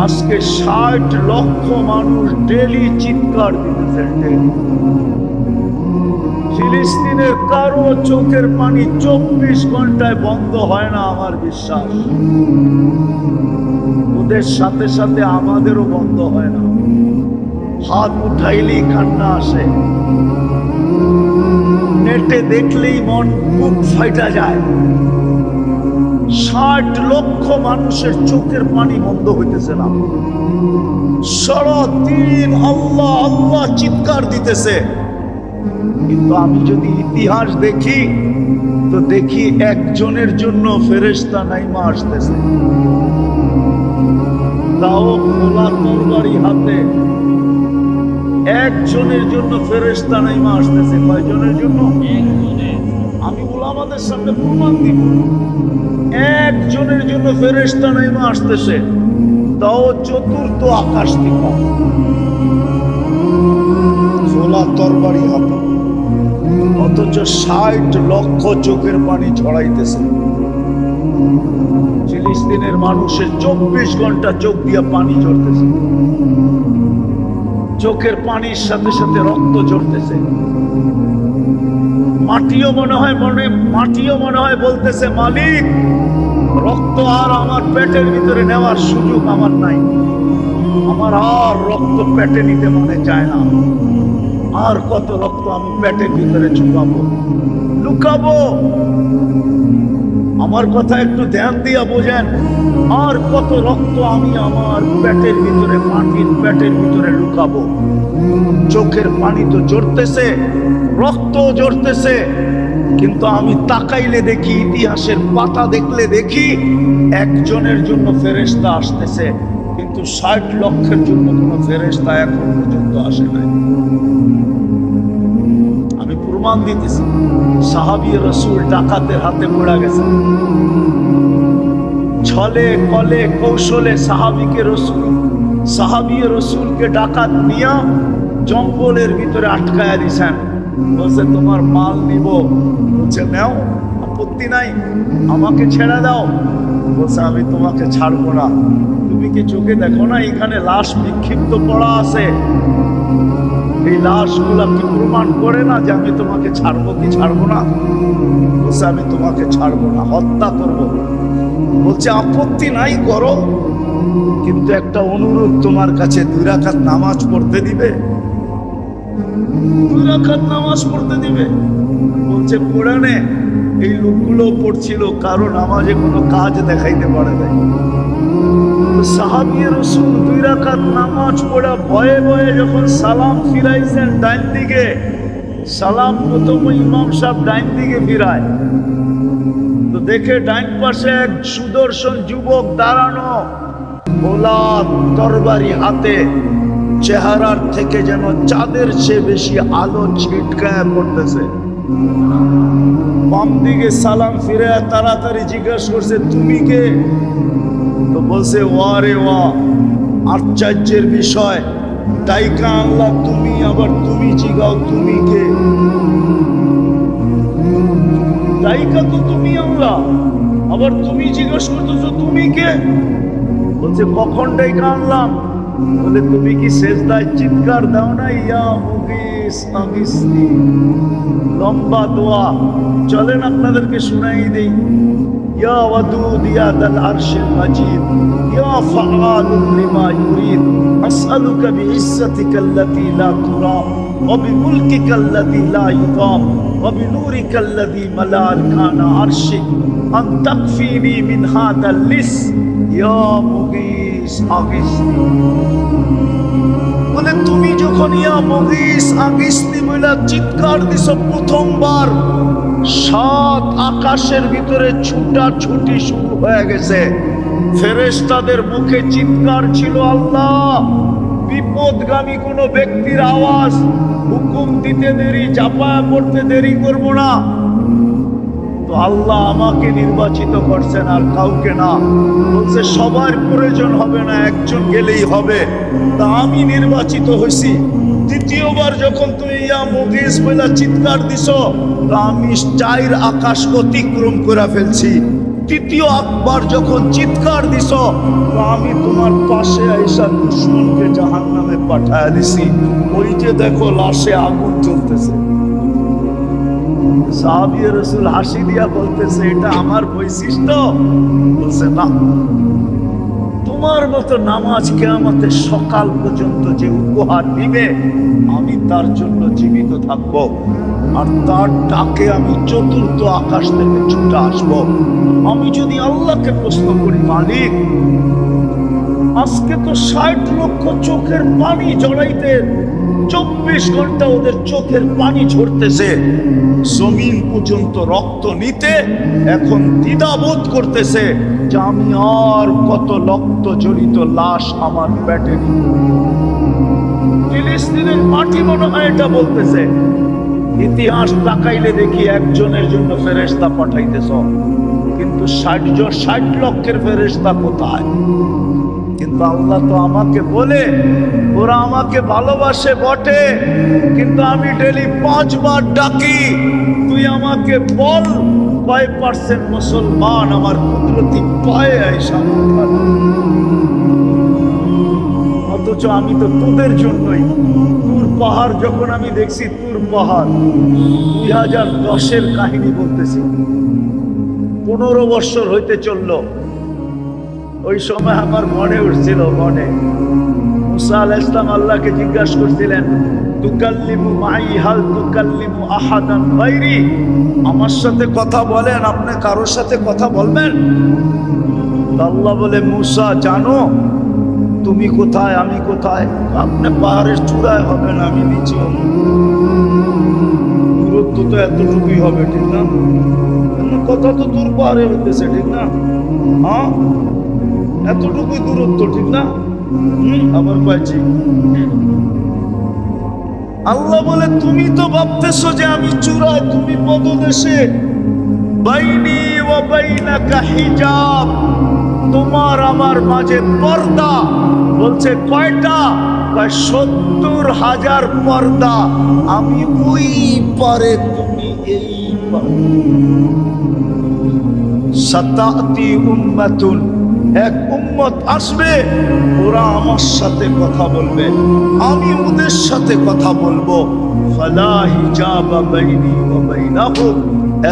আজকে ৬০ লক্ষ মানুষ ডেলি চিৎকার দিতেছে। ফিলিস্তিনের কারো চোখের পানি ২৪ ঘন্টায় বন্ধ হয় না, আমার বিশ্বাস। ওদের সাথে সাথে আমাদেরও বন্ধ হয় না। হাত উঠাইলেই কান্না আসে, নেটে দেখলেই মন বুক ফাইটা যায়। ৬০ লক্ষ মানুষের চোখের পানি বন্ধ হইতেছে না। সারাদিন আল্লাহ আল্লাহ চিৎকার দিতেছে। কিন্তু আমি যদি ইতিহাস দেখি তো দেখি একজনের জন্য ফেরেশতা নাইমা আসতেছে, তাও খোলা তরবারি হাতে। একজনের জন্য ফেরেশতা নাইমা আসতেছে। কয়জনের জন্য? আমি উলামাদের সামনে প্রমাণ দিব। একজনের জন্য ফেরেশতা নাইমা আসতেছে, তাও চতুর্থ আকাশ থেকে, খোলা তরবারি হাতে। অথচ ৬০ লক্ষ চোখের পানি ঝরাইতেছে। ফিলিস্তিনের মানুষের ২৪ ঘন্টা চোখ দিয়ে পানি ঝরতেছে। চোখের পানির সাথে সাথে রক্ত ঝরতেছে। মাটিও মনে হয় বলতেছে, মালিক, রক্ত আর আমার পেটের ভিতরে নেওয়ার সুযোগ আমার নাই। আমার আর রক্ত পেটে নিতে মনে চায় না। আর কত রক্ত আমি পেটের ভিতরে লুকাবো? আমার কথা একটু ধ্যান দিয়া বোঝেন। আর কত রক্ত আমি আমার পেটের ভিতরে, মাটির পেটের ভিতরে লুকাবো? চোখের পানি তো ঝরতেছে, রক্ত ঝরতেছে, কিন্তু আমি তাকাইলে দেখি, ইতিহাসের পাতা দেখলে দেখি একজনের জন্য ফেরেশতা আসতেছে, কিন্তু ৬০ লক্ষের জন্য কোনো ফেরেশতা এখন পর্যন্ত আসে নাই। আমি প্রমাণ দিতেছি। সাহাবী রাসূল ডাকাতের হাতে পড়ে গেছে। ছলে কলে কৌশলে সাহাবী রাসূলকে ডাকাত নিয়া জঙ্গলের ভিতরে আটকায়া দিছেন। বলছে, তোমার মাল নিব। বলছে, নাও, আপত্তি নাই, আমাকে ছেড়ে দাও। বলছে, আমি তোমাকে ছাড়বো না। তুমি কি চোখে দেখো না এখানে লাশ বিক্ষিপ্ত পড়া আছে? এই লাশগুলা কি প্রমাণ করে না যে আমি তোমাকে ছাড়বো কি ছাড়বো না? বলছে, আমি তোমাকে ছাড়বো না, হত্যা করবো। বলছে, আপত্তি নাই, করো, কিন্তু একটা অনুরোধ তোমার কাছে, 2 রাকাত নামাজ পড়তে দিবে? 2 রাকাত নামাজ পড়তে দিবে? বলছে, কোরআনে এই লোকগুলো পড়ছিল, কারো নামাজে কোনো কাজ দেখাইতে পারে নাই। সাহাবী রাসূল 2 রাকাত নামাজ পড়া ভয়ে ভয়ে যখন সালাম ফিরাইছেন ডাইন দিকে, সালাম প্রথম ইমাম সাহেব ডাইন দিকে ফিরায়, তো দেখে ডাইন পাশে এক সুদর্শন যুবক দাঁড়ানো, খোলা তরবারি হাতে, চেহারার থেকে যেন চাঁদের চেয়ে বেশি আলো ছিটকায় পড়তেছে। বাম দিকে সালাম ফিরে তাড়াতাড়ি জিজ্ঞাসা করছে, তুমি কে? তো বলছে, ওয়া রে ওয়া, আশ্চর্যের বিষয়, ডাইকা আল্লাহ তুমি, আবার তুমি জিগাও তুমি কে? ডাইকা তো তুমি আল্লাহ, আবার তুমি জিজ্ঞাসা করতেছো তুমি কে? বলছে, কখন ডাইকা আনলাম? বলে, তুমি কি সেজদায় চিৎকার দাও না, ইয়া মুগিস আমিসনি? লম্বা দোয়া, চলেন আপনাদেরকে শুনাই দেই। ইয়া ওয়াদুদ ইয়া দাল আরশিল মাজিদ ইয়া ফাআলুন লিমা ইউরিদ আসআলুকা বিইজ্জাতিকাল্লাতী লা তুরাম ওয়া বিমুলকিকাল্লাযী লা ইউদাম ওয়া বিনূরিকাল্লাযী মালা আরকানা আরশিক আন তাকফিনি মিন হাদাল লিস ইয়া মুগিস আগিসনি। বলে, তুমি যখন ইয়া মুগিস আগিসনি বলে চিৎকার দিছো প্রথমবার, 7 আকাশের ভিতরে ছুটাছুটি শুরু হয়ে গেছে। ফেরেশতাদের মুখে চিৎকার ছিল, আল্লাহ, বিপদগামী কোনো ব্যক্তির আওয়াজ, হুকুম দিতে দেরি, চাপায়া পড়তে দেরি করব না। তো আল্লাহ আমাকে নির্বাচিত করছেন, আর কাউকে না। বলছে, সবার প্রয়োজন হবে না, একজন গেলেই হবে। তা আমি নির্বাচিত হয়েছি। দ্বিতীয়বার যখন তুমি ইয়া মুগিস বলে চিৎকার দিছো, আমি 4 আকাশ অতিক্রম করে ফেলছি। দ্বিতীয় আকবার যখন চিৎকার দিছ, আমি তোমার পাশে আইসা দুশ্মনকে জাহান্নামে পাঠায় দিছি। ওই যে দেখো লাশে আগুন জ্বলতেছে। সাহাবী রাসূল হাসি দিয়া বলতেছে, এটা আমার বৈশিষ্ট্য? বলছে না, তোমার মতো নামাজ কিয়ামতের সকাল পর্যন্ত যে উপহার দিবে, আমি তার জন্য জীবিত থাকব, আর তার ডাকে আমি চতুর্থ আকাশ থেকে ছুটে আসব। আমি যদি আল্লাহকে প্রশ্ন করি, মালিক আজকে তো 60 লক্ষ চোখের পানি জড়াইতে 24 ঘন্টা ওদের চোখের পানি ঝরতেছে, জমিন পর্যন্ত রক্ত নিতে এখন দ্বিধাবোধ করতেছে যে আমি আর কত রক্ত জড়িত লাশ আমার পেটে নিব। ফিলিস্তিনের মাটি মনে হয় এটা বলতেছে। ইতিহাস তাকাইলে দেখি একজনের জন্য ফেরেশতা পাঠাইতেছ, কিন্তু 60 লক্ষের ফেরেশতা কোথায়? কিন্তু আল্লাহ তো আমাকে বলে, ওরা আমাকে ভালোবাসে বটে, কিন্তু আমি ডেলি 5 বার ডাকি, তুই আমাকে বল কয় পার্সেন্ট মুসলমান আমার কুদরতি পায়ে আইসা। অথচ আমি তো তোদের জন্যই তুর পাহাড়, যখন আমি দেখছি তুর পাহাড় 2010-এর কাহিনী বলতেছি, 15 বছর হইতে চললো। ওই সময় আমার মনে উঠছিল, মনে মুসা আলাইহিস সালাম আল্লাহকে জিজ্ঞাসা করছিলেন, তুকাল্লিমু মাই হাল তুকাল্লিমু আহাদান গায়রি, আমার সাথে কথা বলেন, আপনি কারোর সাথে কথা বলবেন? আল্লাহ বলে, মুসা জানো তুমি কোথায়, আমি কোথায়? আপনি পাহাড়ের চূড়ায় হবেন, আমি নিচে হব। দূরত্ব তো এতটুকুই হবে, ঠিক না? কথা তো দূর পাহাড়ে হইতেছে, ঠিক না? হ্যাঁ, এতটুকুই দূরত্ব, ঠিক না? আবার পাইছি। আল্লাহ বলে, তুমি তো ভাবতেছো যে আমি চূড়ায়, তুমি পদদেশে। বাইনি ওয়া বাইনাকা হিজাব, তোমার আমার মাঝে পর্দা। বলছে কয়টা? 70,000 পর্দা। আমি ওই পারে, তুমি এই পারে। সাতাতি উম্মাতুন, এক উম্মত আসবে, ওরা আমার সাথে কথা বলবে, আমি ওদের সাথে কথা বলবো। ফালা হিজাবা বাইনি ওয়া বাইনাহুম,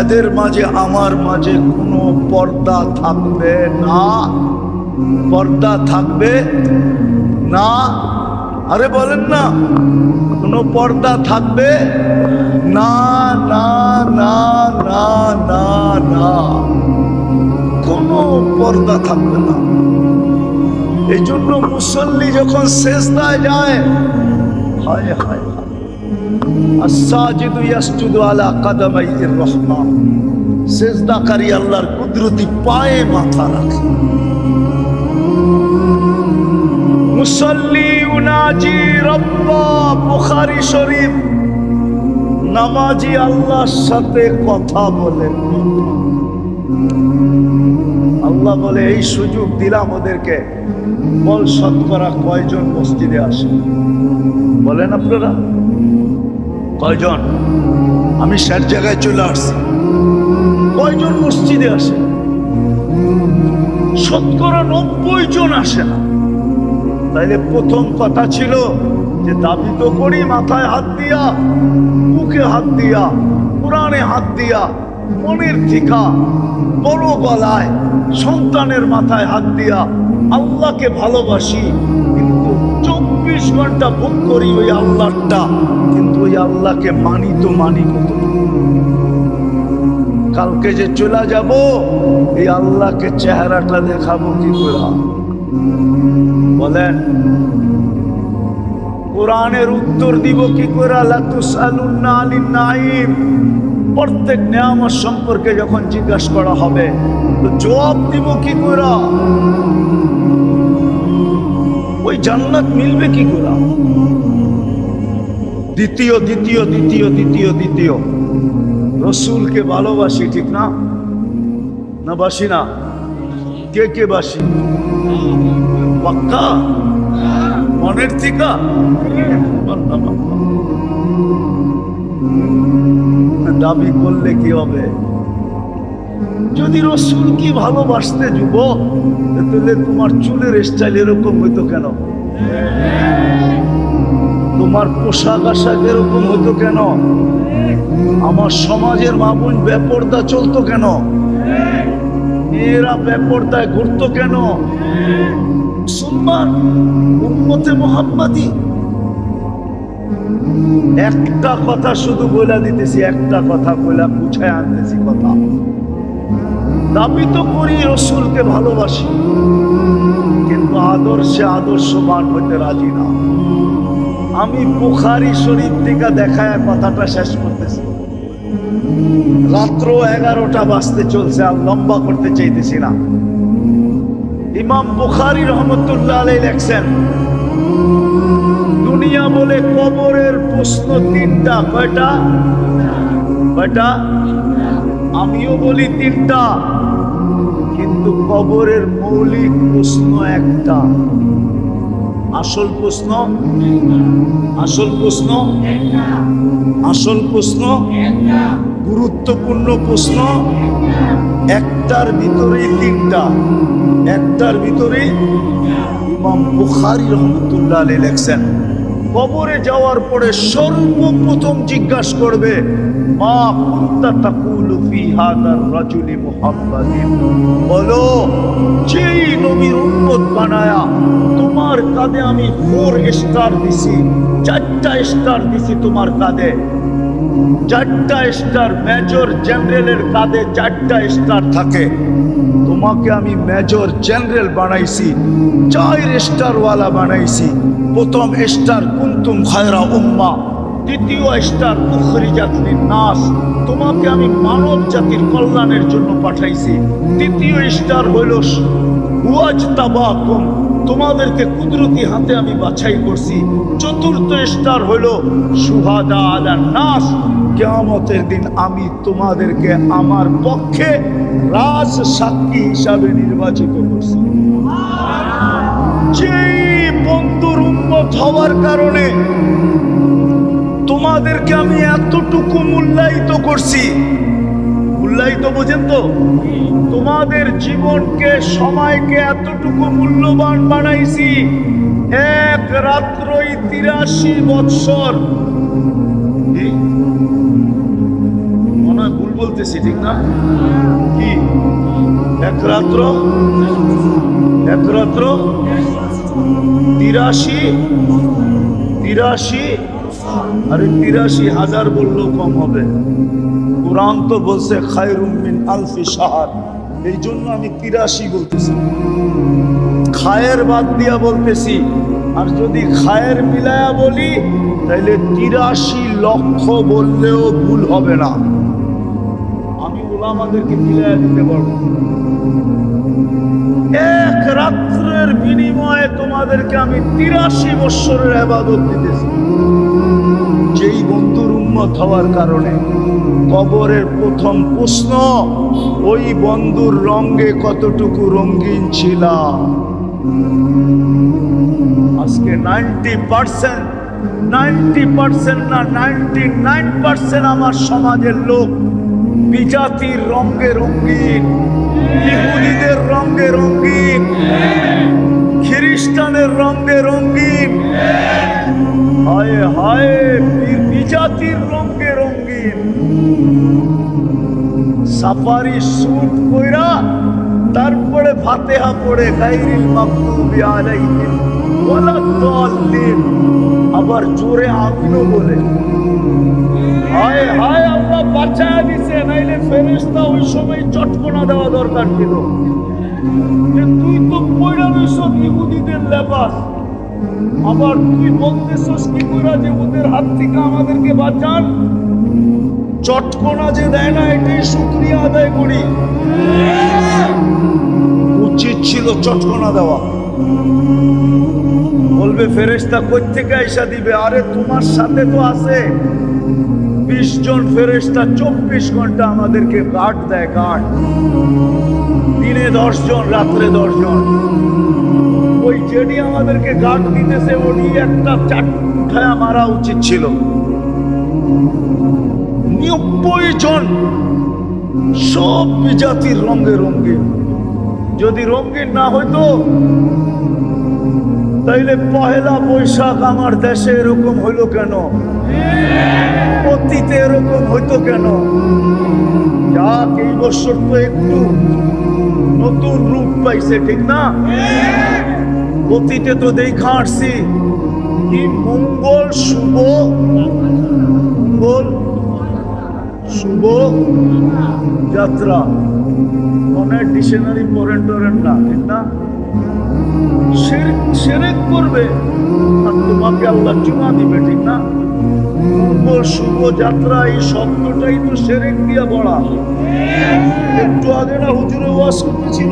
এদের মাঝে আমার মাঝে কোনো পর্দা থাকবে না। পর্দা থাকবে না? আরে বলেন না, কোনো পর্দা থাকবে না, না না না না না, কোনো পর্দা থাকবে না। এই জন্য মুসল্লি যখন সেজদায় যায়, হায় হায় হায়, আস-সাজিদু ইয়াসজুদু আলা কাদামাইর রহমান, সেজদাকারী আল্লাহর কুদরতি পায়ে মাথা রাখে। মুসল্লি উনাজি রব্বা, বুখারী শরীফ, নামাজি আল্লাহর সাথে কথা বলেন। আল্লাহ বলে, এই সুযোগ দিলাম ওদেরকে, বল শতকরা কয়জন মসজিদে আসে? বলেন আপনারা কয়জন? আমি 60 জায়গায় চলে আসছি, কয়জন মসজিদে আসে? শতকরা 90 জন আসে না। তাইলে প্রথম কথা ছিল যে দাবি তো করি মাথায় হাত দিয়া, মুখে হাত দিয়া, কোরআনে হাত দিয়া, মনের থিকা, বড় গলায়, সন্তানের মাথায় হাত দিয়া আল্লাহকে ভালোবাসি, কিন্তু 24 ঘন্টা ভোগ করি ওই আল্লাহটা, কিন্তু ওই আল্লাহকে মানি তো মানি কত? কালকে যে চলে যাব, এই আল্লাহকে চেহারাটা দেখাবো কি করে? বলেন, কোরআনের উত্তর দিব কি করে? লা তুসআলুন্না আনিন নাঈম, প্রত্যেক নিয়ামত সম্পর্কে যখন জিজ্ঞাসা করা হবে, তো জবাব দিব কি করে? ওই জান্নাত মিলবে কি করে? দ্বিতীয় দ্বিতীয় দ্বিতীয় দ্বিতীয় দ্বিতীয় রসুলকে ভালোবাসি, ঠিক না? না বাসি না? কে কে বাসি? পাক্কা মনের থিকা? দাবি করলে কি হবে? যদি রসুল কি ভালোবাসতে যুবক, তাহলে তোমার চুলের স্টাইল এরকম হইতো কেন? তোমার পোশাক আশাক এরকম হইতো কেন? আমার সমাজের মা বোন বেপরদা চলতো কেন? মেয়েরা বেপরদায় ঘুরতো কেন? মুসলমান উম্মতে মুহাম্মাদি। একটা কথা শুধু বলে দিতেছি, একটা কথা বলে বুঝায় আনতেছি কথা। দাবি তো করি রসুলকে ভালোবাসি, কিন্তু আদর্শে আদর্শবান হইতে রাজি না। আমি বুখারী শরীফ থেকে দেখায় কথাটা শেষ করতেছি। রাত্র 11টা বাজতে চলছে, আর লম্বা করতে চাইতেছি না। ইমাম বুখারী রহমতুল্লাহ আলাইহি লেখছেন, দুনিয়া বলে কবরের প্রশ্ন তিনটা। কয়টা? কয়টা? আমিও বলি তিনটা, কিন্তু কবরের মৌলিক প্রশ্ন একটা। আসল প্রশ্ন, আসল প্রশ্ন, আসল প্রশ্ন, গুরুত্বপূর্ণ প্রশ্ন একটার ভিতরেই তিনটা, একটার ভিতরেই। ইমাম বুখারী রহমতুল্লাহ আলাইহি লেখছেন, কবরে যাওয়ার পরে সর্বপ্রথম জিজ্ঞাসা করবে, মা কুনতা তাকুলু ফি হাদার রাজুলি মুহাম্মাদিন, বলো যেই নবীর উম্মত বানায়া তোমার কাঁধে আমি 4 স্টার দিছি, 4টা স্টার দিছি তোমার কাঁধে, 4টা স্টার। মেজর জেনারেলের কাঁধে 4টা স্টার থাকে, তোমাকে আমি মেজর জেনারেল বানাইছি, 4 স্টারওয়ালা বানাইছি। প্রথম স্টার কুনতুম খায়রা উম্মাহ, দ্বিতীয় স্টার উখরিজাত লিন-নাস, তোমাকে আমি মানব জাতির কল্যাণের জন্য পাঠাইছি। তৃতীয় স্টার হইল ওয়াজতাবাকুম, তোমাদেরকে কুদরতি হাতে আমি বাছাই করছি। চতুর্থ স্টার হইল শুহাদা আলান নাস, কিয়ামতের দিন আমি তোমাদেরকে আমার পক্ষে রাজ সাক্ষী হিসাবে নির্বাচিত করছি। যেই বন্ধুর উম্মত হওয়ার কারণে তোমাদেরকে আমি এতটুকু মূল্যায়িত করছি, মূল্যায়িত বোঝেন তো, তোমাদের জীবনকে সময়কে এতটুকু মূল্যবান বানাইছি। এক রাত্রই 83 বৎসর, মনে হয় ভুল বলতেছি ঠিক না? কি এক রাত্র, এক রাত্র 83, আরে 83,000 বললেও কম হবে। কুরআন তো বলছে খায়রুম মিন আলফি শাহর, এই জন্য আমি 83 বলতেছি, খায়ের বাদ দিয়া বলতেছি। আর যদি খায়ের মিলায়া বলি তাহলে 83 লক্ষ বললেও ভুল হবে না। আমি উলামাদেরকে মিলায়া দিতে পারবো। এক রাত্রের বিনিময়ে তোমাদেরকে আমি 83 বৎসরের ইবাদত দিতেছি। যেই বন্ধুর উম্মত হওয়ার কারণে কবরের প্রথম প্রশ্ন, ওই বন্ধুর রঙে কতটুকু রঙিন ছিলাম। আজকে 90% না 99% আমার সমাজের লোক বিজাতির রঙে রঙিন, ইহুদিদের রঙে রঙিন, খ্রিস্টানের রঙে রঙিন, হায় হায় বিজাতির রঙে রঙিন। সাফারি স্যুট পরা, তারপরে ফাতিহা পড়ে গায়রিল মাগদুবি আলাইহিম ওয়ালাদ-দাল্লিন, আবার জোরে আমিনও বলে। হায় হায়, আল্লাহ বাঁচায়া দিছে, নাইলে ফেরেশতা ওই সময় চটকনা দেওয়া দরকার ছিল। যে তুই তো পয়রা রইছ ইহুদিদের লেবাস, আবার তুই বলতেছস কি করে যে ওদের হাত থেকে আমাদেরকে বাঁচান। চটকনা যে দেয় না, এটাই শুকরিয়া আদায় করি। উচিত ছিল চটকনা দেওয়া। বলবে ফেরেশতা কই থেকে আইসা দিবে? আরে তোমার সাথে তো আছে 20 জন ফেরেশতা, 24 ঘন্টা আমাদেরকে গার্ড দেয়, গার্ড। দিনে 10 জন, রাত্রে 10 জন। ওই যেটি আমাদেরকে গার্ড দিতেছে, ওটি একটা চাটখায়া মারা উচিত ছিল। 90 জন সব জাতির রঙে রঙিন। যদি রঙিন না হইতো তাইলে পহেলা বৈশাখ আমার দেশে এরকম হইল কেন? অতীতে এরকম হইতো কেন? যাক, এই বছর তো একটু নতুন রূপ পাইছে, ঠিক না? অতীতে তো দেখা আসছি কি মঙ্গল শুভ, মঙ্গল শুভ যাত্রা। মনে ডিকশনারি পড়েন টরেন না, ঠিক না? শিরক করবে আর তোমাকে আল্লাহ চুমা দিবে, ঠিক না? মঙ্গল শুভ যাত্রা, এই শব্দটাই তো শিরক দিয়া বড়া। একটু আগে না হুজুরে ওয়াজ করতেছিল,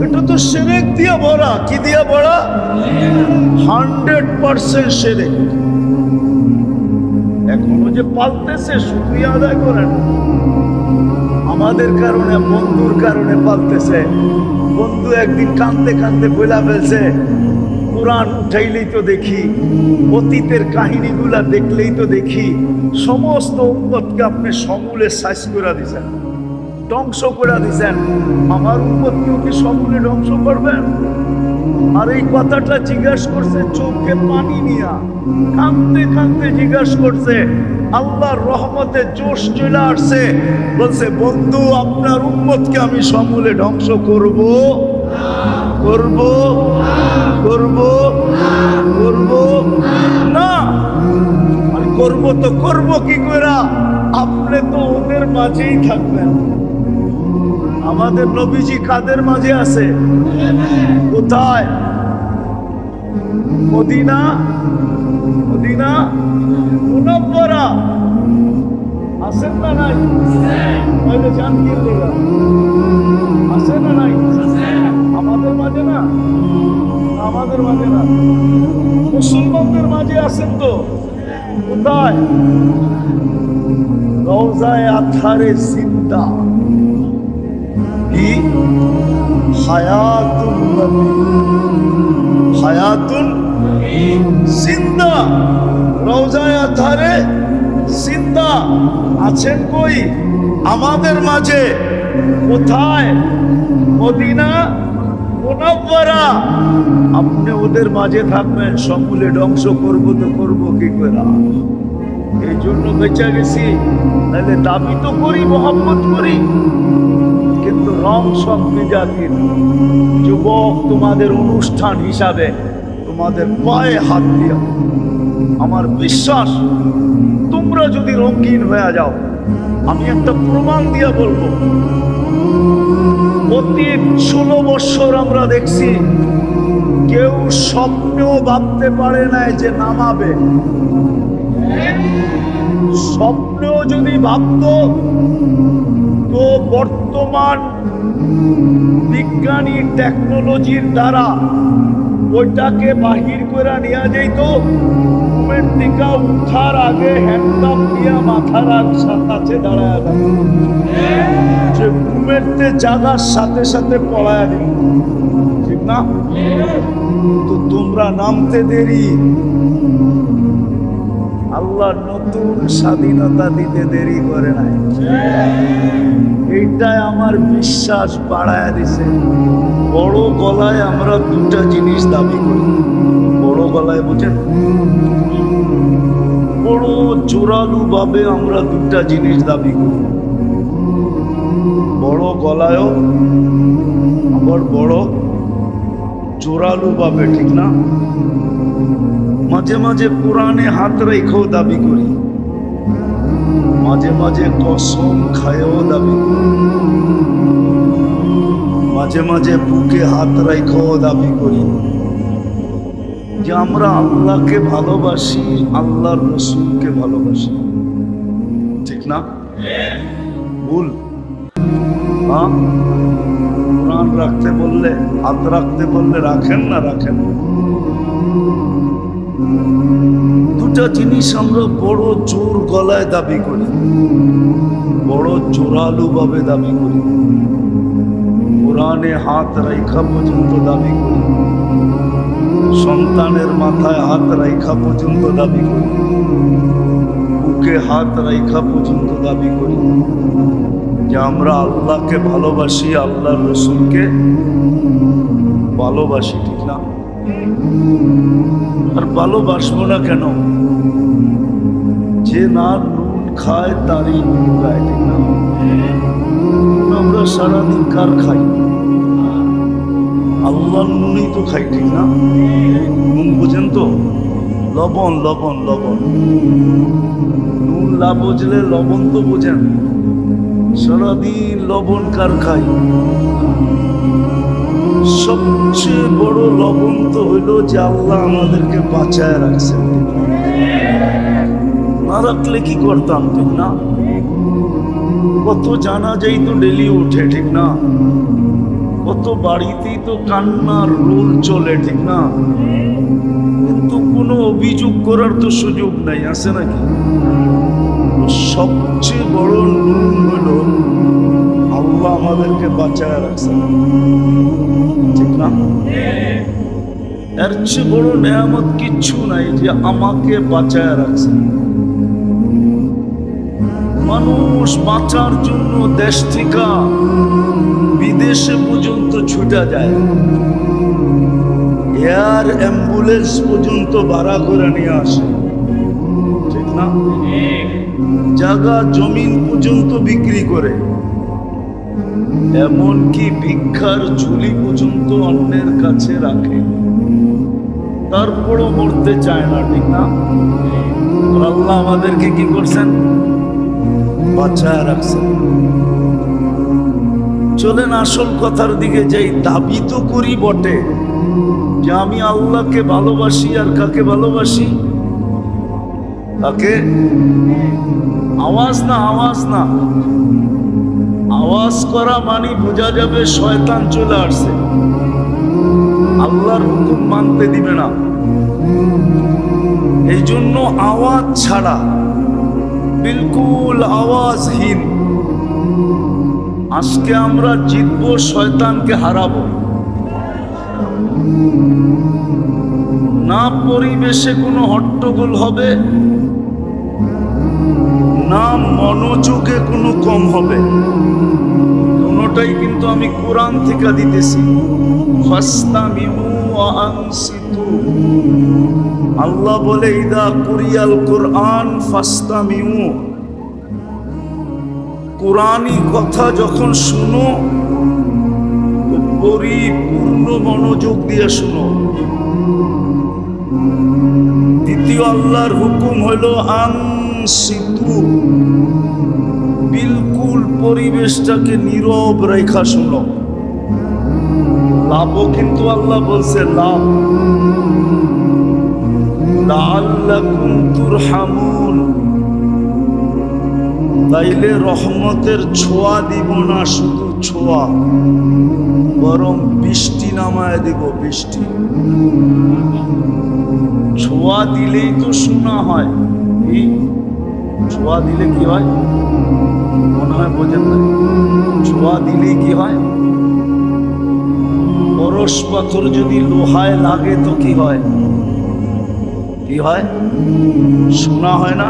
এটা তো শিরক দিয়া ভরা। কি দিয়া ভরা? 100% শিরক। এখনো যে পালতেছে, শুকরিয়া আদায় করেন। আমাদের কারণে, বন্ধুর কারণে পালতেছে। বন্ধু একদিন কাঁদতে কাঁদতে বইলা ফেলছে, কোরআন উঠাইলেই তো দেখি, অতীতের কাহিনীগুলা দেখলেই তো দেখি সমস্ত উম্মতকে আপনি সমূলে সাইজ করে দিছেন, ধ্বংস করে দিছেন। আমার উম্মতকেও কি সমূলে ধ্বংস করবেন? আর এই কথাটা জিজ্ঞাসা করছে চোখে পানি নিয়া, কাঁদতে কাঁদতে জিজ্ঞাসা করছে। আল্লাহর রহমতে জোশ চলে আসছে, বলছে বন্ধু আপনার উম্মতকে আমি সমূলে ধ্বংস করব, করব, করব, করব না। আর করব তো করব কি করে? আপনি তো ওদের মাঝেই থাকবেন। আমাদের নবীজি কাদের মাঝে আছে? কোথায়? মদিনা, মদিনা মুনাওয়ারা আছেন না নাই? তাহলে জান কি লেগা আছে না নাই? আমাদের মাঝে না, আমাদের মাঝে না, মুসলমানদের মাঝে আছেন তো। কোথায়? রওজায়ে আতহারে জিন্দা, কি হায়াতুন নবী, হায়াতুন জিন্দা, রওজায়ে আতহারে জিন্দা আছেন কই? আমাদের মাঝে। কোথায়? মদিনা মুনাওয়ারা। আপনি ওদের মাঝে থাকবেন, সমূলে ধ্বংস করবো তো করবো কি করে? এই জন্য বেঁচে গেছি। তাহলে দাবি তো করি, মোহাম্মত করি, কিন্তু রং সব জাতির। যুবক, তোমাদের অনুষ্ঠান হিসাবে তোমাদের পায়ে হাত দিয়া আমার বিশ্বাস, তোমরা যদি রঙিন হয়ে যাও, আমি একটা প্রমাণ দিয়া বলবো। অতীত 16 বছর আমরা দেখছি কেউ স্বপ্নেও ভাবতে পারে নাই যে নামাবে। স্বপ্নেও যদি ভাবতো তো বর্তমান বিজ্ঞানী টেকনোলজির দ্বারা ওইটাকে বাহির করে নিয়ে যেত। ঘুমের টিকা উঠার আগে হ্যান্ডকাপ দিয়ে মাথার কাছে দাঁড়ায় যে ঘুমেরতে জাগার সাথে সাথে পড়ায় দিল, ঠিক না? তো তোমরা নামতে দেরি, আল্লাহ নতুন স্বাধীনতা দিতে দেরি করে নাই। এইটাই আমার বিশ্বাস বাড়ায় দিছে। বড় গলায় আমরা দুটা জিনিস দাবি করি। বড় গলায় বোঝেন, বড় জোরালু ভাবে আমরা দুটা জিনিস দাবি করি। বড় গলায়ও আবার বড় জোরালু ভাবে, ঠিক না? মাঝে মাঝে কোরআনে হাত রেখেও দাবি করি, মাঝে মাঝে কসম খায়ও দাবি করি, মাঝে মাঝে বুকে হাত রেখেও দাবি করি যে আমরা আল্লাহকে ভালোবাসি, আল্লাহর রসুলকে ভালোবাসি, ঠিক না? ভুল? হ্যাঁ, কোরআন রাখতে বললে, হাত রাখতে বললে রাখেন না রাখেন? দুটা জিনিস আমরা বড় জোর গলায় দাবি করি, বড় জোরালু ভাবে দাবি করি। কোরআনে হাত রাখা পর্যন্ত দাবি করি, সন্তানের মাথায় হাত রাখা পর্যন্ত দাবি করি, বুকে হাত রাইখা পর্যন্ত দাবি করি যে আমরা আল্লাহকে ভালোবাসি, আল্লাহর রসুলকে ভালোবাসি, ঠিক না? আর ভালোবাসবো না কেন? যে না নুন খায় তারই নুন গায়, ঠিক না? আমরা সারাদিন কার খাই? আল্লাহর নুনই তো খাই, ঠিক না? নুন বোঝেন তো? লবণ লবণ লবণ। নুন না বুঝলে লবণ তো বোঝেন। সারাদিন লবণ কার খাই? সবচেয়ে বড় লবণ তো হইল যে আল্লাহ আমাদেরকে বাঁচায় রাখছেন, না রাখলে কি করতাম, ঠিক না? কত জানাজাই তো ডেলি ওঠে, ঠিক না? কত বাড়িতেই তো কান্নার রোল চলে, ঠিক না? কিন্তু কোনো অভিযোগ করার তো সুযোগ নাই, আছে নাকি? সবচেয়ে বড় নুন হলো আল্লাহ আমাদেরকে বাঁচায় রাখছেন, ঠিক না? এর চেয়ে বড় নেয়ামত কিচ্ছু নাই যে আমাকে বাঁচায় রাখছেন। মানুষ বাঁচার জন্য দেশ থেকে বিদেশে পর্যন্ত ছুটা যায়, এয়ার অ্যাম্বুলেন্স পর্যন্ত ভাড়া করে নিয়ে আসে, ঠিক না? জায়গা জমিন পর্যন্ত বিক্রি করে, এমনকি ভিক্ষার ঝুলি পর্যন্ত অন্যের কাছে রাখে, তারপরও মরতে চায় না, ঠিক না? আল্লাহ আমাদেরকে কি করছেন? বাঁচায় রাখছেন। চলেন আসল কথার দিকে যাই। দাবি তো করি বটে যে আমি আল্লাহকে ভালোবাসি, আর কাকে ভালোবাসি? কাকে? আওয়াজ না, আওয়াজ না। আওয়াজ করা মানে বোঝা যাবে শয়তান চলে আসছে, আল্লাহর হুকুম মানতে দিবে না। এই জন্য আওয়াজ ছাড়া, বিলকুল আওয়াজহীন আজকে আমরা জিতবো, শয়তানকে হারাবো। না পরিবেশে কোনো হট্টগোল হবে, না মনোযোগে কোনো কম হবে। দুটোটাই কিন্তু আমি কোরআন থেকে দিতেছি। ফাসতামিউ ওয়া আনসিতু। আল্লাহ বলে ইদা কুরিয়াল কোরআন ফাসতামিউ, কোরআনী কথা যখন শুনো তো পরিপূর্ণ মনোযোগ দিয়ে শুনো। দ্বিতীয় আল্লাহর হুকুম হলো আনসিতু, বিলকুল পরিবেশটাকে নীরব রেখা শুনো। লাভও কিন্তু আল্লাহ বলছে লাভ, লাআল্লাকুম তুরহামুন, তাইলে রহমতের ছোঁয়া দিব না, শুধু ছোঁয়া, বরং বৃষ্টি নামায় দিব, বৃষ্টি। ছোঁয়া দিলেই তো শোনা হয়। এই ছোঁয়া দিলে কি হয়? মনে হয় বোঝেন না। ছোঁয়া দিলে কি হয়? পরশ পাথর যদি লোহায় লাগে তো কি হয়? কি হয়? শোনা হয় না?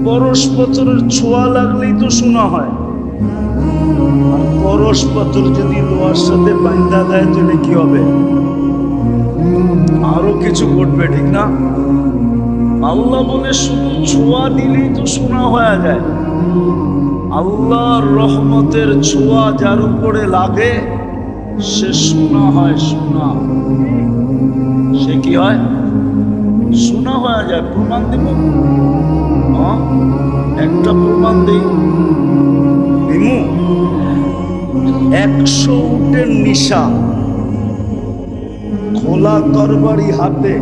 পরশ পাথরের ছোঁয়া লাগলেই তো শোনা হয়। আর পরশ পাথর যদি লোহার সাথে বাঁধা দেয় তাহলে কি হবে? আরো কিছু ঘটবে, ঠিক না? আল্লাহ বলে শুধু ছোঁয়া দিলেই তো শোনা হয়ে যায়। আল্লাহর রহমতের ছোঁয়া যার উপরে লাগে সে শোনা হয়, শোনা। সে কি হয়? শোনা হয়ে যায়। প্রমাণ দিব? একটা প্রমাণ দিই, দিমু। 100 উটের নিশা খোলা তরবারি হাতে,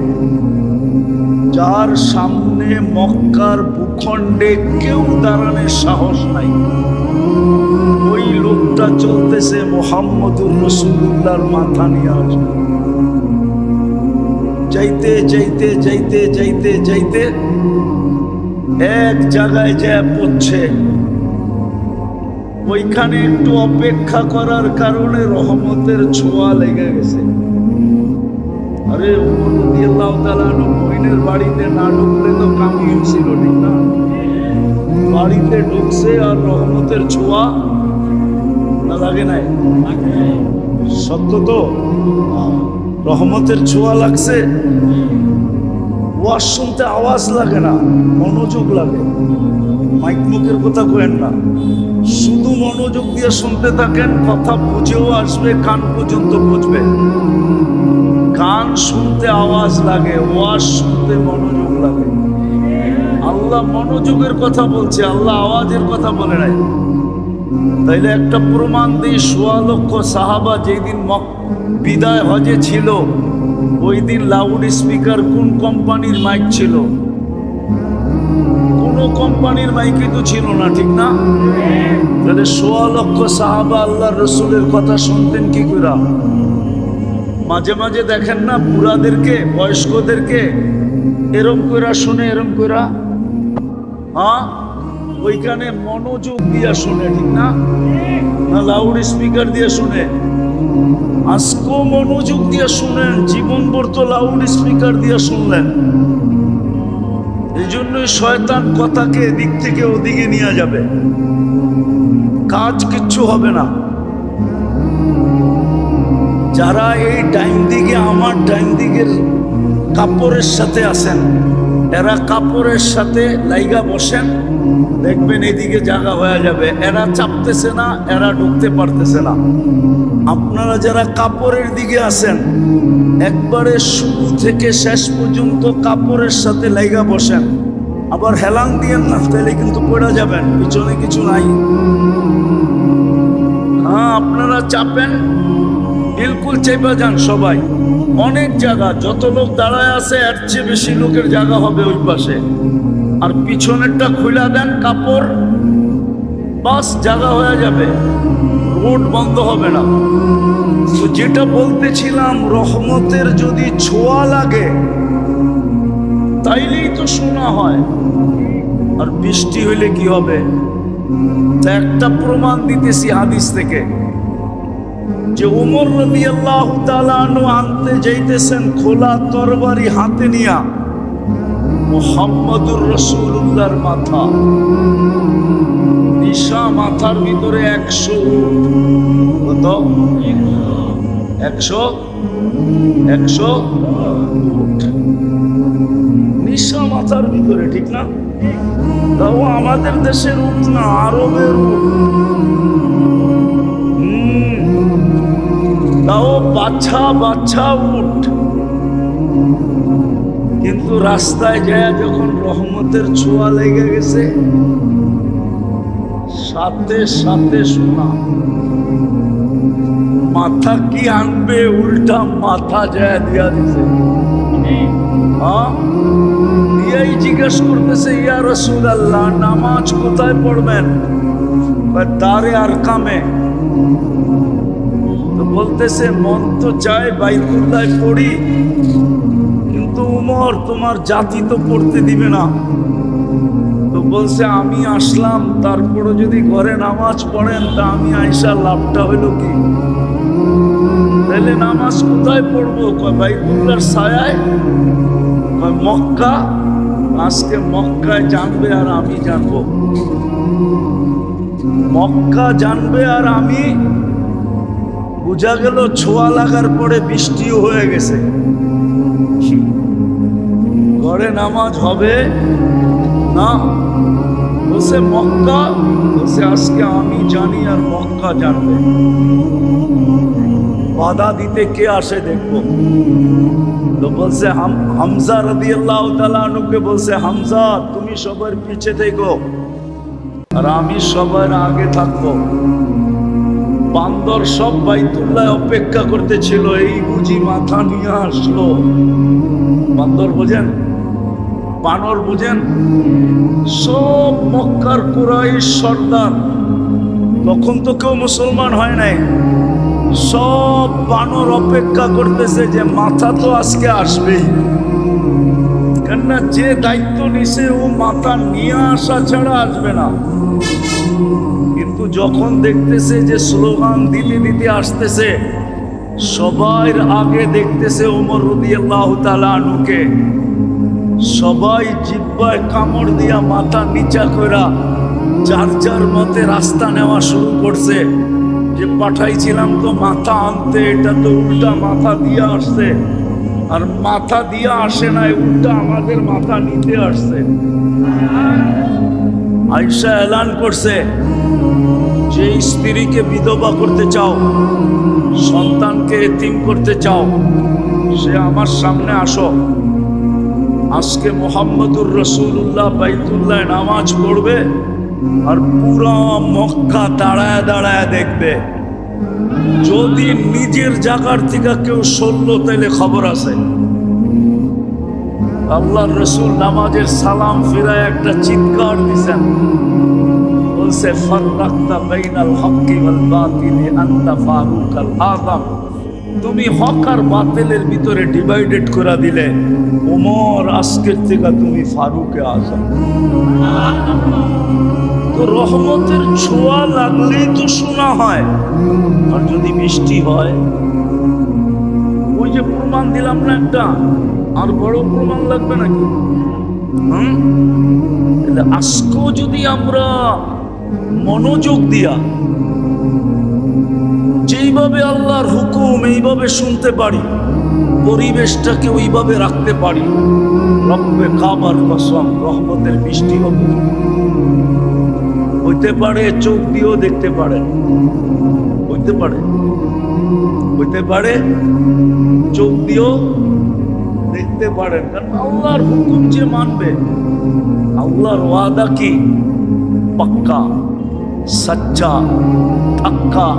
যার সামনে মক্কার ভূখণ্ডে কেউ দাঁড়ানোর সাহস নাই, ওই লোকটা চলতেছে মুহাম্মদুর রাসূলুল্লাহর মাথা নিয়ে আসবে। যাইতে যাইতে যাইতে যাইতে যাইতে এক জায়গায় যা পড়ছে, ওইখানে একটু অপেক্ষা করার কারণে রহমতের ছোঁয়া লেগে গেছে। আরে ওমর রাদিয়াল্লাহু তাআলা বইনের বাড়িতে না ঢুকলে তো কামিয়ে ছিল, ঠিক না? বাড়িতে ঢুকছে আর রহমতের ছোঁয়া না লাগে নাই? সত্য তো, রহমতের ছোঁয়া লাগছে। ওয়াজ শুনতে আওয়াজ লাগে না, মনোযোগ লাগে। মাইক মুখের কথা কয়েন না, শুধু মনোযোগ দিয়ে শুনতে থাকেন, কথা বুঝেও আসবে, কান পর্যন্ত বুঝবে। গান শুনতে আওয়াজ লাগে, ওয়াজ শুনতে মনোযোগ লাগে। আল্লাহ মনোযোগের কথা বলছে, আল্লাহ আওয়াজের কথা বলে নাই। তাইলে একটা প্রমাণ দিই, ১৬ লক্ষ সাহাবা যেদিন বিদায় হজে ছিল, ওই দিন লাউড স্পিকার কোন কোম্পানির মাইক ছিল? কোন কোম্পানির মাইকই তো ছিল না, ঠিক না? তাহলে ১৬ লক্ষ সাহাবা আল্লাহর রসুলের কথা শুনতেন কি করে? মাঝে মাঝে দেখেন না বুড়াদেরকে, বয়স্কদেরকে এরম কইরা শুনে, এরম কইরা, হ্যাঁ, ওইখানে মনোযোগ দিয়া শুনে, ঠিক না? না লাউড স্পিকার দিয়ে শুনে? আজকেও মনোযোগ দিয়ে শুনেন, জীবনভর তো লাউড স্পিকার দিয়ে শুনলেন। এই জন্যই শয়তান কথাকে এদিক থেকে ওদিকে নিয়ে যাবে, কাজ কিচ্ছু হবে না। যারা এই ডাইন দিকে, আমার ডাইন দিকের কাপড়ের সাথে আছেন, এরা কাপড়ের সাথে লাইগা বসেন, দেখবেন এদিকে জায়গা হয়ে যাবে। এরা চাপতেছে না, এরা ঢুকতে পারতেছে না। আপনারা যারা কাপড়ের দিকে আছেন, একবারে শুরু থেকে শেষ পর্যন্ত কাপড়ের সাথে লাইগা বসেন। আবার হেলান দিয়েন না, তাহলে কিন্তু পড়ে যাবেন, পিছনে কিছু নাই। হ্যাঁ, আপনারা চাপেন, বিলকুল চেপে যান সবাই। অনেক জায়গা, যত লোক দাঁড়ায় আছে এর চেয়ে বেশি লোকের জায়গা হবে ওই পাশে। আর পিছনেরটা খুলে দেন কাপড়, বাস জায়গা হয়ে যাবে, রোড বন্ধ হবে না। তো যেটা বলতেছিলাম, রহমতের যদি ছোঁয়া লাগে তাইলেই তো শোনা হয়। আর বৃষ্টি হইলে কি হবে? একটা প্রমাণ দিতেছি হাদিস থেকে, যে ওমর রাদিয়াল্লাহু তাআলা আনহু আনতে যাইতেছেন খোলা তরবারি হাতে নিয়া মুহাম্মদুর রাসূলুল্লাহর মাথা, নিশা মাথার ভিতরে 100 উট। কত? 100 উট নিশা মাথার ভিতরে, ঠিক না? তাও আমাদের দেশের উট না, আরবের উট। তাও বাচ্চা বাচ্চা উট। কিন্তু রাস্তায় যায় যখন রহমতের ছোঁয়া লেগে গেছে, সাথে সাথে শোনা। মাথা কি আনবে, উল্টা মাথা যায় দিয়া দিছে। দিয়াই জিজ্ঞেস করতেছে, ইয়া রাসূলুল্লাহ, নামাজ কোথায় পড়বেন? দারে আরকামে। তো বলতেছে, মন তো চায় বাইতুল্লাহ পড়ি, কিন্তু উমর তোমার জাতি তো পড়তে দিবে না। তো বলছে, আমি আসলাম, তারপরে যদি ঘরে নামাজ পড়েন তা আমি আইসা লাভটা হইল কি? তাহলে নামাজ কোথায় পড়বো? বাইতুল্লাহর ছায়ায়। মক্কা। আজকে মক্কায় জানবে আর আমি জানবো, মক্কা জানবে আর আমি। বোঝা গেল ছোঁয়া লাগার পরে বৃষ্টিও হয়ে গেছে, ঘরে নামাজ হবে না। বলছে মক্কা, বলছে আজকে আমি জানি আর মক্কা জানবে। বাধা দিতে কে আসে দেখবো। তো বলছে হামজা রাদিয়াল্লাহু তাআলা আনহুকে বলছে, হামজা তুমি সবার পিছে থেকো আর আমি সবার আগে থাকবো। বান্দর সব বাইতুল্লাহ অপেক্ষা করতেছিল, এই বুঝি মাথা নিয়ে আসলো। বান্দর বোঝেন, বানর বুঝেন, সব মক্কার কুরাইশ সর্দার, তখন তো কেউ মুসলমান হয় নাই। সব বানর অপেক্ষা করতেছে যে মাথা তো আজকে আসবেই, কেননা যে দায়িত্ব নিছে ও মাথা নিয়ে আসা ছাড়া আসবে না। কিন্তু যখন দেখতেছে যে স্লোগান দিতে দিতে আসতেছে, সবাই আগে দেখতেছে ওমর রাদিয়াল্লাহু তাআলা আনহুকে। সবাই জিহ্বায় কামড় দিয়া মাথা নিচা কইরা যার যার মতে রাস্তা নেওয়া শুরু করছে, যে পাঠাইছিলাম তো মাথা আনতে, এটা তো উল্টা মাথা দিয়ে আসছে, আর মাথা দিয়ে আসে নাই, উল্টা আমাদের মাথা নিতে আসছে। আয়েশা এলান করছে, যে স্ত্রীকে বিধবা করতে চাও, সন্তানকে এতিম করতে চাও, সে আমার সামনে আসো। আজকে মুহাম্মদুর রাসূলুল্লাহ বাইতুল্লাহ নামাজ পড়বে, আর পুরো মক্কা দাঁড়ায় দাঁড়ায় দেখবে। যদি নিজের জায়গার থেকে কেউ সরলো তাইলে খবর আছে। আল্লাহর রাসূল নামাজের সালাম ফিরায় একটা চিৎকার দিছেন, বলছে ফাররাকতা বাইনাল হক্কি ওয়াল বাতিলি আনতা ফারুকাল আযম। তুমি হক আর বাতিলের ভিতরে ডিভাইডেড করে দিলে, ওমর আজকের থেকে তুমি ফারুকে আযম। তো রহমতের ছোঁয়া লাগলেই তো শোনা হয়, আর যদি বৃষ্টি হয়, ওই যে প্রমাণ দিলাম না একটা, আর বড় প্রমাণ লাগবে নাকি? আজকেও যদি আমরা মনোযোগ দিয়া যেইভাবে আল্লাহর হুকুম এইভাবে শুনতে পারি, পরিবেশটাকে ওইভাবে রাখতে পারি, রব্বে কাবার কসম রহমতের বৃষ্টি হবে। হইতে পারে চোখ দিয়েও দেখতে পারে, হইতে পারে, হইতে পারে চোখ দিয়েও দেখতে পারেন। কারণ আল্লাহর হুকুম যে মানবে, আল্লাহর ওয়াদা কি পাক্কা, সচ্চা, পাক্কা।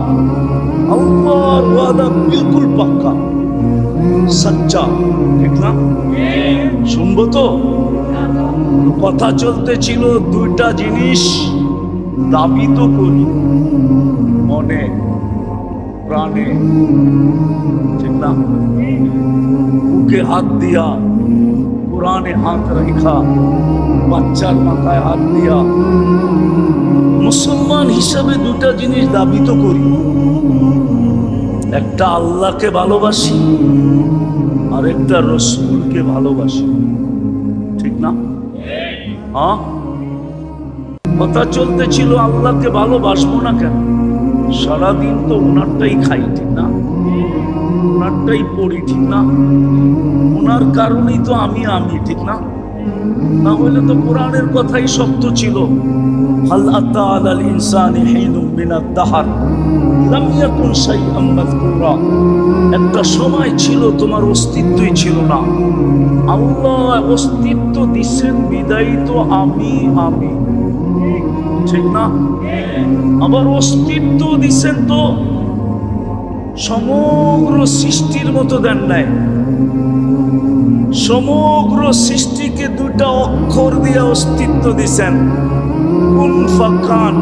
আল্লাহর ওয়াদা বিলকুল পাক্কা, সচ্চা, ঠিক না? শুনবো তো? কথা চলতেছিল, দুইটা জিনিস দাবি তো করি মনে প্রাণে, ঠিক না? বুকে হাত দিয়া, কোরআনে হাত রেখা, বাচ্চার মাথায় হাত দিয়া, মুসলমান হিসাবে দুটা জিনিস দাবি তো করি। একটা আল্লাহকে ভালোবাসি, আর একটা রসূলকে ভালোবাসি, ঠিক না? হ্যাঁ, কথা চলতেছিল, আল্লাহকে ভালোবাসবো না কেন? সারাদিন তো ওনারটাই খাই, ঠিক না? ওনারটাই পড়ি, ঠিক না? ওনার কারণেই তো আমি, ঠিক না? না হইলে তো কোরআনের কথাই সত্য ছিল। হাল আতা আলাল ইনসানি হিনুম মিনাদ দাহর লাম ইয়াকুন শাইআম মাযকুরা। একটা সময় ছিল তোমার অস্তিত্বই ছিল না। আল্লাহ অস্তিত্ব দিচ্ছেন বিদায়ী তো আমি, ঠিক না? আবার অস্তিত্ব দিচ্ছেন তো সমগ্র সৃষ্টির মতো দেন নাই। সমগ্র সৃষ্টিকে দুটা অক্ষর দিয়ে অস্তিত্ব দিছেন, কুন ফাকান।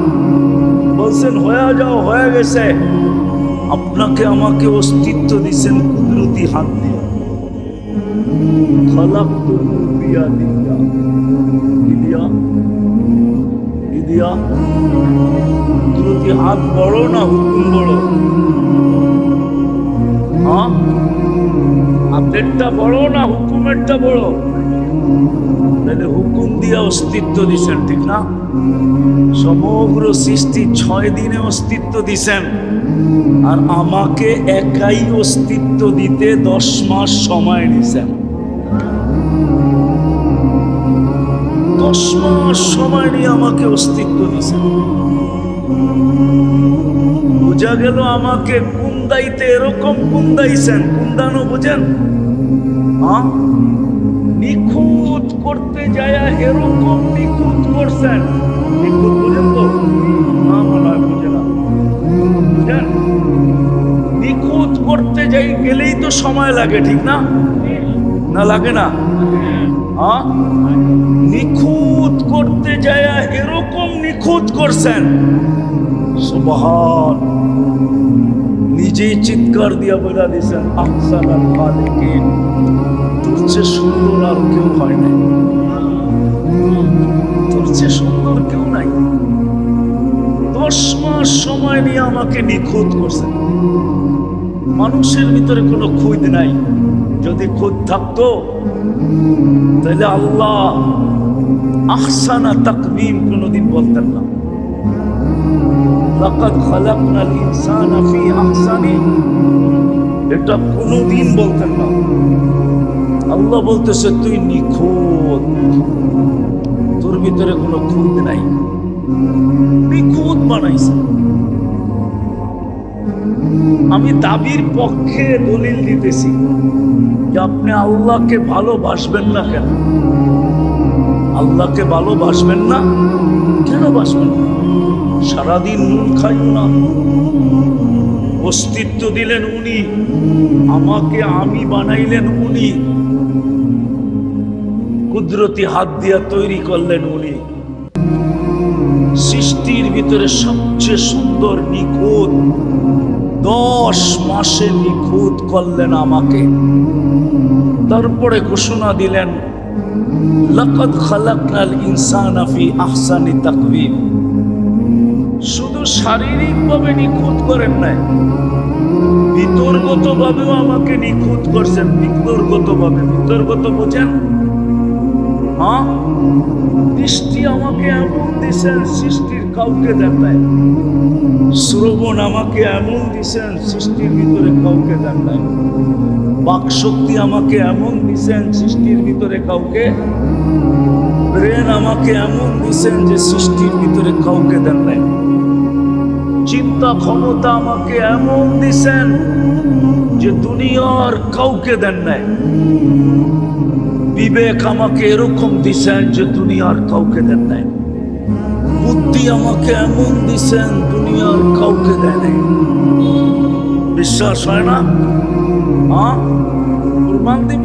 বলছেন হয়ে যাও, হয়ে গেছে। আপনাকে আমাকে অস্তিত্ব দিছেন কুদরতি হাত দিয়ে। খালাকতুহু বিয়াদিয়া, দিয়া কুদরতি হাত বড় না হুকুম বড়? হ্যাঁ, হাতেরটা বড় না হুকুমেরটা বড়? তাহলে হুকুম দিয়া অস্তিত্ব দিছেন, ঠিক না? সমগ্র সৃষ্টি 6 দিনে অস্তিত্ব দিছেন, আর আমাকে একাই অস্তিত্ব দিতে 10 মাস সময় নিছেন। 10 মাস সময় নিয়ে আমাকে অস্তিত্ব দিছেন। বোঝা গেল আমাকে কুন্দাইতে এরকম কুন্দাইছেন। কুন্দানো বোঝেন? হ্যাঁ, নিখুঁত করতে যায় এরকম নিখুঁত করছেন। নিখুঁত বোঝেন তো? না, মনে হয় বুঝে না। বুঝেন? নিখুঁত করতে যাই গেলেই তো সময় লাগে, ঠিক না? না লাগে না? হ্যাঁ, নিখুঁত করতে যায় এরকম নিখুঁত করছেন। সুবহান। নিজেই চিৎকার দিয়া বলে দিয়েছেন আহসানুল খালিকিন, তোর চেয়ে সুন্দর আর কেউ হয় নাই, তোর চেয়ে সুন্দর কেউ নাই। 10 মাস সময় নিয়ে আমাকে নিখুঁত করছেন। মানুষের ভিতরে কোনো খুঁত নাই। যদি খুঁত থাকতো তাহলে আল্লাহ আহসানা তাকবীম কোনোদিন বলতেন না। লাকাদ খালাকনাল ইনসানা ফি আহসানি, এটা কোনোদিন বলতেন না। আল্লাহ বলতেছে তুই নিখুঁত, তোর ভিতরে কোনো খুঁত নাই, নিখুঁত বানাইছে। আমি দাবির পক্ষে দলিল দিতেছি যে আপনি আল্লাহকে ভালোবাসবেন না কেন? আল্লাহকে ভালোবাসবেন না কেন? বাসবেন না, সারাদিন নুন খাইও না। অস্তিত্ব দিলেন উনি, আমাকে আমি বানাইলেন উনি, কুদরতি হাত দিয়া তৈরি করলেন উনি। সৃষ্টির ভিতরে সবচেয়ে সুন্দর নিখুঁত, 10 মাসে নিখুঁত করলেন আমাকে। তারপরে ঘোষণা দিলেন লাকাদ খালাকনাল ইনসানা ফি আহসানি তাকওয়িম। শুধু শারীরিকভাবে নিখুঁত করেন নাই, বিতর্গতভাবেও আমাকে নিখুঁত করছেন। বিতর্গতভাবে, বিতর্গত বোঝেন? হ্যাঁ, দৃষ্টি আমাকে এমন দিছেন সৃষ্টির কাউকে দেন নাই। শ্রবণ আমাকে এমন দিছেন সৃষ্টির ভিতরে কাউকে দেন নাই। বাকশক্তি আমাকে এমন দিছেন সৃষ্টির ভিতরে কাউকে। ব্রেন আমাকে এমন দিছেন যে সৃষ্টির ভিতরে কাউকে দেন নাই। চিন্তা ক্ষমতা আমাকে এমন দিছেন যে দুনিয়ার কাউকে দেন নাই। বিবেক আমাকে এরকম দিছেন যে দুনিয়ার কাউকে দেন নাই। বুদ্ধি আমাকে এমন দিছেন দুনিয়ার কাউকে দেয় নাই। বিশ্বাস হয় না? হ্যাঁ, প্রমাণ দিব।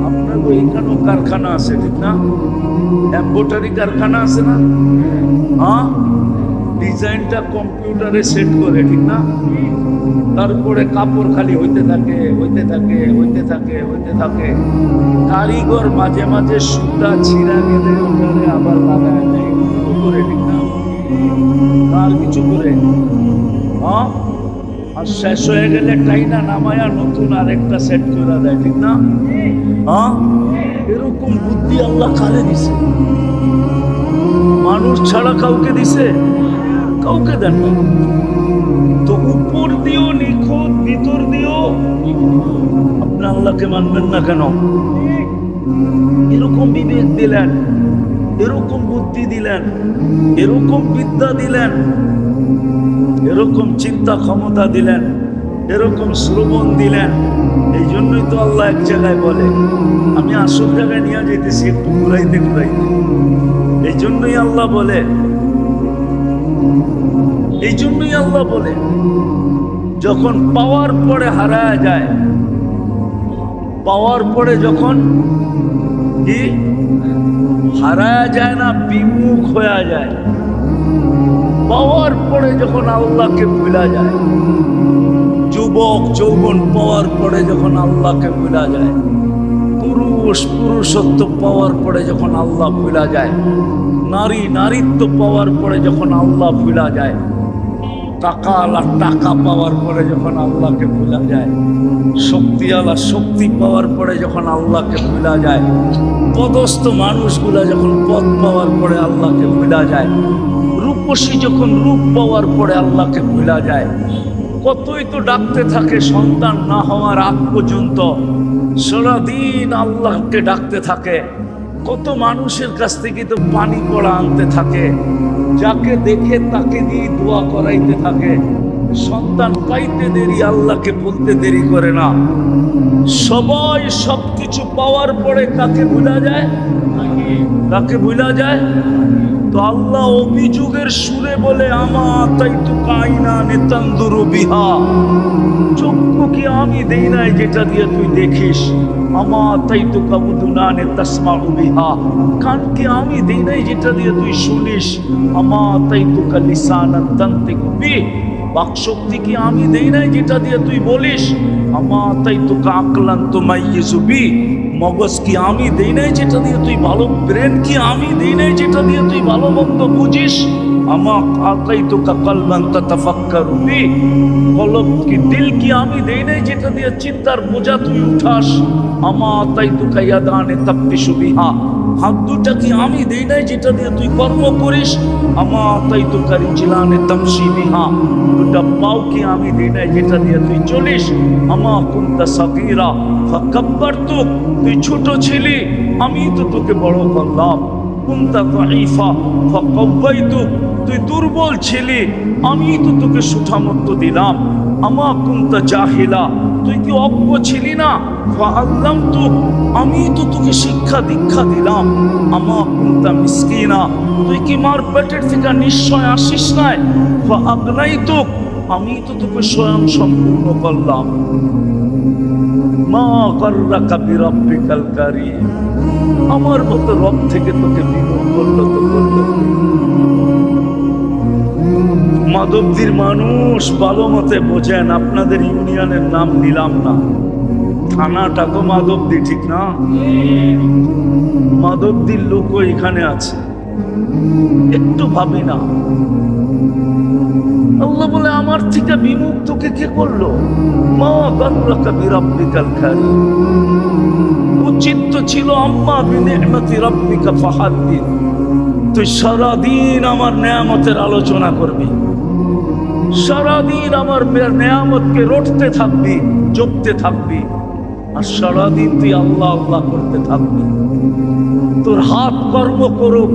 আপনার তো এখানেও কারখানা আছে, ঠিক না? এম্বোটারি কারখানা আছে না? হ্যাঁ, ডিজাইনটা কম্পিউটারে সেট করে, ঠিক না? তারপরে কাপড় খালি হইতে থাকে, হইতে থাকে, হইতে থাকে, হইতে থাকে। কারিগর মাঝে মাঝে সুতা ছিঁড়া গেলে ওখানে আবার লাগায় নেয় করে, ঠিক না? আর কিছু করে, হ্যাঁ, আর শেষ হয়ে গেলে টাইনা নামায়া নতুন আরেকটা সেট করে দেয়, ঠিক না? হ্যাঁ, এরকম বুদ্ধি আল্লাহ কারে দিছে? মানুষ ছাড়া কাউকে দিছে? কাউকে দেন না। তো উপর দিয়েও নিখুঁত, ভিতর দিয়েও আপনি আল্লাহকে মানবেন না কেন? এরকম বিবেক দিলেন, এরকম বুদ্ধি দিলেন, এরকম বিদ্যা দিলেন, এরকম চিন্তা ক্ষমতা দিলেন, এরকম শ্রবণ দিলেন। এই জন্যই তো আল্লাহ এক জায়গায় বলে আমি আসল জায়গায় নিয়ে যেতেছি একটু ঘুরাইতে ঘুরাইতে। এই জন্যই আল্লাহ বলে, এই জন্যই আল্লাহ বলে যখন পাওয়ার পরে হারায় যায়, পাওয়ার পরে যখন কি হারায় যায় না, বিমুখ হয়ে যায়। পাওয়ার পরে যখন আল্লাহকে ভুলা যায়, যুবক যৌবন পাওয়ার পরে যখন আল্লাহকে ভুলা যায়, পুরুষ পুরুষত্ব পাওয়ার পরে যখন আল্লাহ ভুলা যায়, নারী নারীত্ব পাওয়ার পরে যখন আল্লাহ ভুলা যায়, টাকাওয়ালা টাকা পাওয়ার পরে যখন আল্লাহকে ভুলা যায়, শক্তিওয়ালা শক্তি পাওয়ার পরে যখন আল্লাহকে ভুলা যায়, পদস্থ মানুষগুলা যখন পদ পাওয়ার পরে আল্লাহকে ভুলা যায়, রূপসী যখন রূপ পাওয়ার পরে আল্লাহকে ভুলা যায়। কতই তো ডাকতে থাকে সন্তান না হওয়ার আগ পর্যন্ত, সারাদিন আল্লাহকে ডাকতে থাকে। কত মানুষের কাছ থেকে তো পানি পড়া আনতে থাকে, যাকে দেখে তাকে দিয়ে দোয়া করাইতে থাকে। সন্তান পাইতে দেরি, আল্লাহকে বলতে দেরি করে না। সবাই সবকিছু পাওয়ার পরে কাকে ভুলা যায়? কাকে ভুলা যায়? তো আল্লাহ অভিযোগের সুরে বলে আমা তাই তো কাইনা নেতান্দুরু বিহা, চক্ষু কি আমি দেই নাই যেটা দিয়ে তুই দেখিস? আমা তাই তো কাবুদুনা নেতাসমাউ বিহা, কান কি আমি দেই নাই যেটা দিয়ে তুই শুনিস? আমা তাই তো কালিসানান তানতিকু বি, বাকশক্তি কি আমি দেই নাই যেটা দিয়ে তুই বলিস? আমা তাই তো কাকলান তুমাইয়িজু বি, মগজ কি আমি দেই নাই যেটা দিয়ে তুই ভালো, ব্রেন কি আমি দেই নাই যেটা দিয়ে তুই ভালো মন্দ বুঝিস? अमा आतैतुका कल्बन ततफक्करु बि, कलब की दिल की आमी देई নাই যেটা দিয়ে চিন্তার বোঝা তুই উঠাস। अमा आतैतुका यादाने तफ्तिशु बिहा, হাত দুটা কি আমি দেই নাই যেটা দিয়ে তুই কর্ম করিস। अमा आतैतुका रिजलाने तमशी बिहा, দুটা পাও কি আমি দেই নাই যেটা দিয়ে তুই চলিস। अमा कुंता सगीरा फकब्बरतुक, তুই ছোট ছিলি আমি তো তোকে বড় করলাম। কুনতা যায়ীফা ফাকাওয়াইতুক, তুই দুর্বল ছিলি আমি তো তোকে সুঠামত্ব দিলাম। আমা কুনতা জাহিলা, তুই কি অজ্ঞ ছিলি না। ফাআল্লামতুক, আমি তো তোকে শিক্ষা দীক্ষা দিলাম। আমা কুনতা মিসকিনা, তুই কি মার পেটের থেকে নিশ্চয় আসিস নাই। ফাআগনাইতুক, আমি তো তোকে স্বয়ং সম্পূর্ণ করলাম। মা গাররাকা বিরাব্বিকাল কারীম, আমার মতো রব থেকে তোকে বিমুখ করলো তো করলো। মাধবদীর মানুষ ভালো মতে বোঝেন, আপনাদের ইউনিয়নের নাম নিলাম না, থানাটা তো মাধবদী, ঠিক না? মাধবদীর লোকও এখানে আছে, একটু ভাবি না। আল্লাহ বলে আমার থেকে বিমুখ তোকে কে করলো। মা গাররাকা বিরাব্বিকাল কারীম, উচিত তো ছিল আম্মা বিনি'মাতি রাব্বিকা ফাহাদ্দিস, তুই সারাদিন আমার নেয়ামতের আলোচনা করবি, সারাদিন আমার নেয়ামতকে রটতে থাকবি, জপতে থাকবি, আর সারাদিন তুই আল্লাহ আল্লাহ করতে থাকবি। তোর হাত কর্ম করুক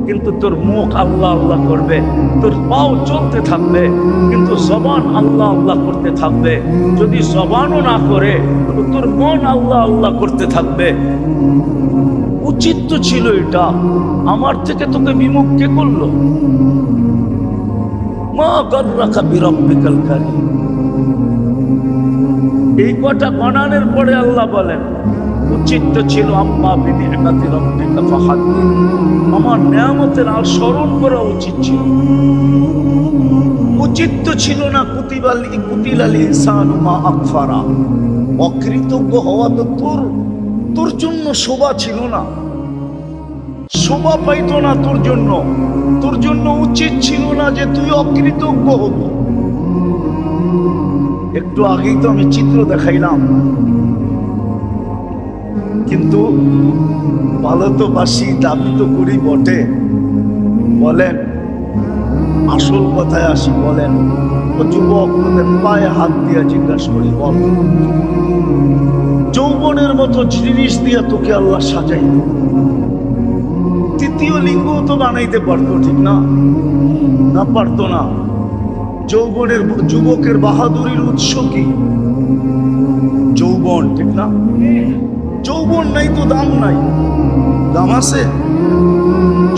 কিন্তু তোর মুখ আল্লাহ আল্লাহ করবে, তোর পাও চলতে থাকবে কিন্তু জবান আল্লাহ আল্লাহ করতে থাকবে। যদি জবানও না করে তো তোর মন আল্লাহ আল্লাহ করতে থাকবে। উচিত তো ছিল এটা, আমার থেকে তোকে বিমুখ কে করলো। মা গাররাকা বিরাব্বিকাল কারীম, এই কটা গণানের পরে আল্লাহ বলেন উচিত তো ছিল আম্মা বিনি'মাতি রাব্বিকা ফাহাদ্দিস, আমার নেয়ামতের আর স্মরণ করা উচিত ছিল। উচিত তো ছিল না কুতিলাল ইনসানু মা আকফারা, অকৃতজ্ঞ হওয়া তো তোর জন্য শোভা ছিল না, শোভা পাইতো না তোর জন্য। তোর জন্য উচিত ছিল না যে তুই অকৃতজ্ঞ হবি। একটু আগেই তো আমি চিত্র দেখাইলাম, কিন্তু ভালো তো বাসি, দাবি তো করি বটে। বলেন আসল কথায় আসি, বলেন ও যুবক, তোদের পায়ে হাত দিয়া জিজ্ঞাসা করি, বল যৌবনের মতো জিনিস দিয়া তোকে আল্লাহ সাজাইল, তৃতীয় লিঙ্গ তো বানাইতে পারতো, ঠিক না? না পারতো না। যৌবনের যুবকের বাহাদুরির উৎস কি? যৌবন, ঠিক না? যৌবন নাই তো দাম নাই, দাম আছে?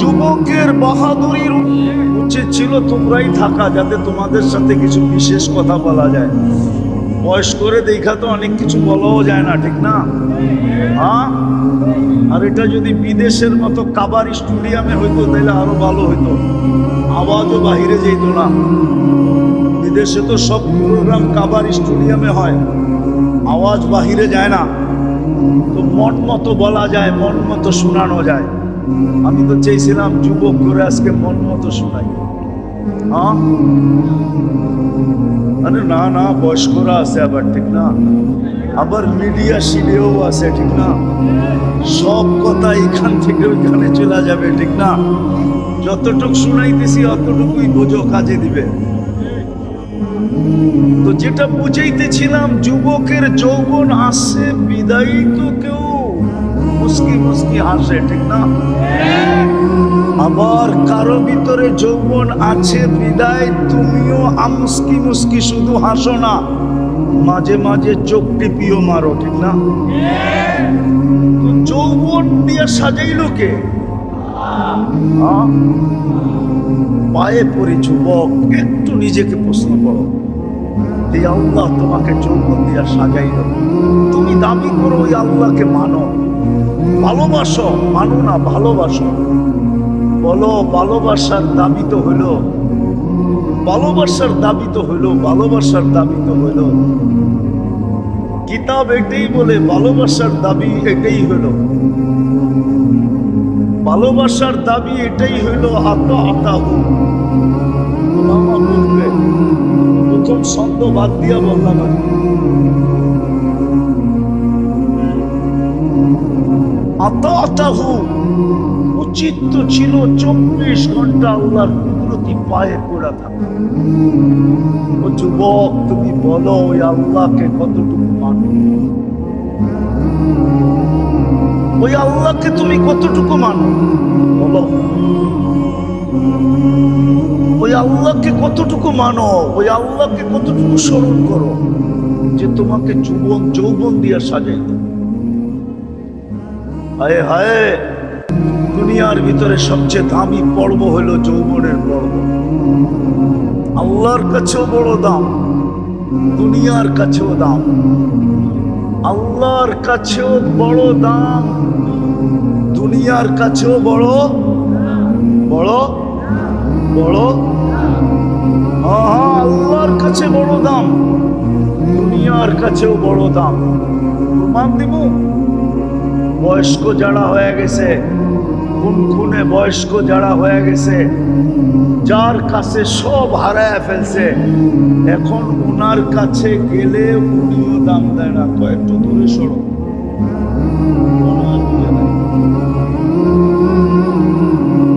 যুবকের বাহাদুরির উচিত ছিল তোমরাই থাকা, যাতে তোমাদের সাথে কিছু বিশেষ কথা বলা যায়। বয়স করে দেখা তো অনেক কিছু বলাও যায় না, ঠিক না? হ্যাঁ, আর এটা যদি বিদেশের মতো কাবার স্টেডিয়ামে হইতো তাহলে আরো ভালো হইতো, আওয়াজও বাহিরে যেত না। বিদেশে তো সব প্রোগ্রাম কাবার স্টেডিয়ামে হয়, আওয়াজ বাহিরে যায় না, তো মন মতো বলা যায়, মন মতো শোনানো যায়। আমি তো চেয়েছিলাম যুবক করে আজকে মন মতো শোনাই। হ্যাঁ, আরে না না, বয়স্করা আছে আবার, ঠিক না? আবার মিডিয়া শিডিও আছে, ঠিক না? সব কথা এখান থেকে ওইখানে চলে যাবে, ঠিক না? যতটুক শুনাইতেছি অতটুকুই বোঝো, কাজে দিবে। তো যেটা বুঝাইতেছিলাম, যুবকের যৌবন আসে বিদায়ী তো কেউ মুস্কি মুস্কি হাসে, ঠিক না? আবার কারো ভিতরে যৌবন আছে বিদায় তুমিও মুস্কি মুস্কি শুধু হাসো না, মাঝে মাঝে চোখ টিপিও মারো, ঠিক না? তো যৌবন দিয়ে সাজাইলো কে? পায়ে পড়ি যুবক, একটু নিজেকে প্রশ্ন করো, এই আল্লাহ তোমাকে যৌবন দিয়া সাজাইলো, তুমি দাবি করো ওই আল্লাহকে মানো, ভালোবাসো, মানো না ভালোবাসো। বলো ভালোবাসার দাবি তো হইলো, ভালোবাসার দাবি তো হইলো, ভালোবাসার দাবি তো হইলো। কিতাব এটাই বলে ভালোবাসার দাবি এটাই হইলো। ভালোবাসার দাবি এটাই হইল আতাহু। ওলামা বলবে, প্রথম ছন্দ বাদ দিয়া বললাম আর কি। আতাহু উচিত তো ছিল 24 ঘন্টা আল্লাহর কুদরতি পায়ে পড়া থাকা। ও যুবক, তুমি বলো ওই আল্লাহকে কতটুকু মানো? ওই আল্লাহকে তুমি কতটুকু মানো বলো? ওই আল্লাহকে কতটুকু মানো? ওই আল্লাহকে কতটুকু স্মরণ করো যে তোমাকে যৌবন দিয়ে সাজাই দেয়? হায় হায়, দুনিয়ার ভিতরে সবচেয়ে দামি পর্ব হলো যৌবনের পর্ব। আল্লাহর কাছেও বড় দাম, দুনিয়ার কাছেও দাম। আল্লাহর কাছেও বড় দাম, দুনিয়ার কাছেও বড় বড় বড়। আল্লাহর কাছে বড় দাম, দুনিয়ার কাছেও বড় দাম। প্রমাণ দিব? বয়স্ক যারা হয়ে গেছে, খুনে বয়স্ক যারা হয়ে গেছে, যার কাছে সব হারায় ফেলছে, এখন ওনার কাছে গেলে উনিও দাম দেয় না। তো একটু দূরে সরো,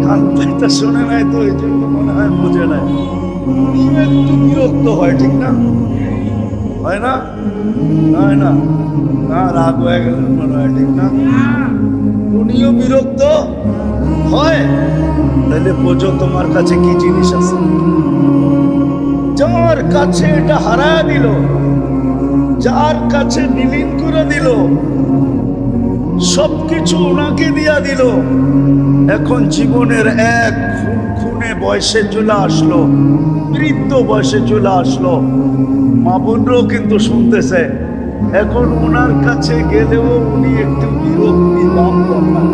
কানটা শোনে নাই তো এই জন্য মনে হয় বোঝে নাই। উনিও একটু বিরক্ত হয়, ঠিক না? হয় না? হয় না? না, রাগ হয়ে গেলেন মনে হয়, ঠিক না? উনিও বিরক্ত হয়। তাহলে বোঝো তোমার কাছে কি জিনিস আছে। যার কাছে এটা হারায় দিল, যার কাছে বিলীন করে দিল, সবকিছু ওনাকে দিয়া দিল, এখন জীবনের এক খুনে বয়সে চলে আসলো, বৃদ্ধ বয়সে চলে আসলো। মা বোনরাও কিন্তু শুনতেছে, এখন ওনার কাছে গেলেও উনি একটু বিরক্তি ভাব দেখান।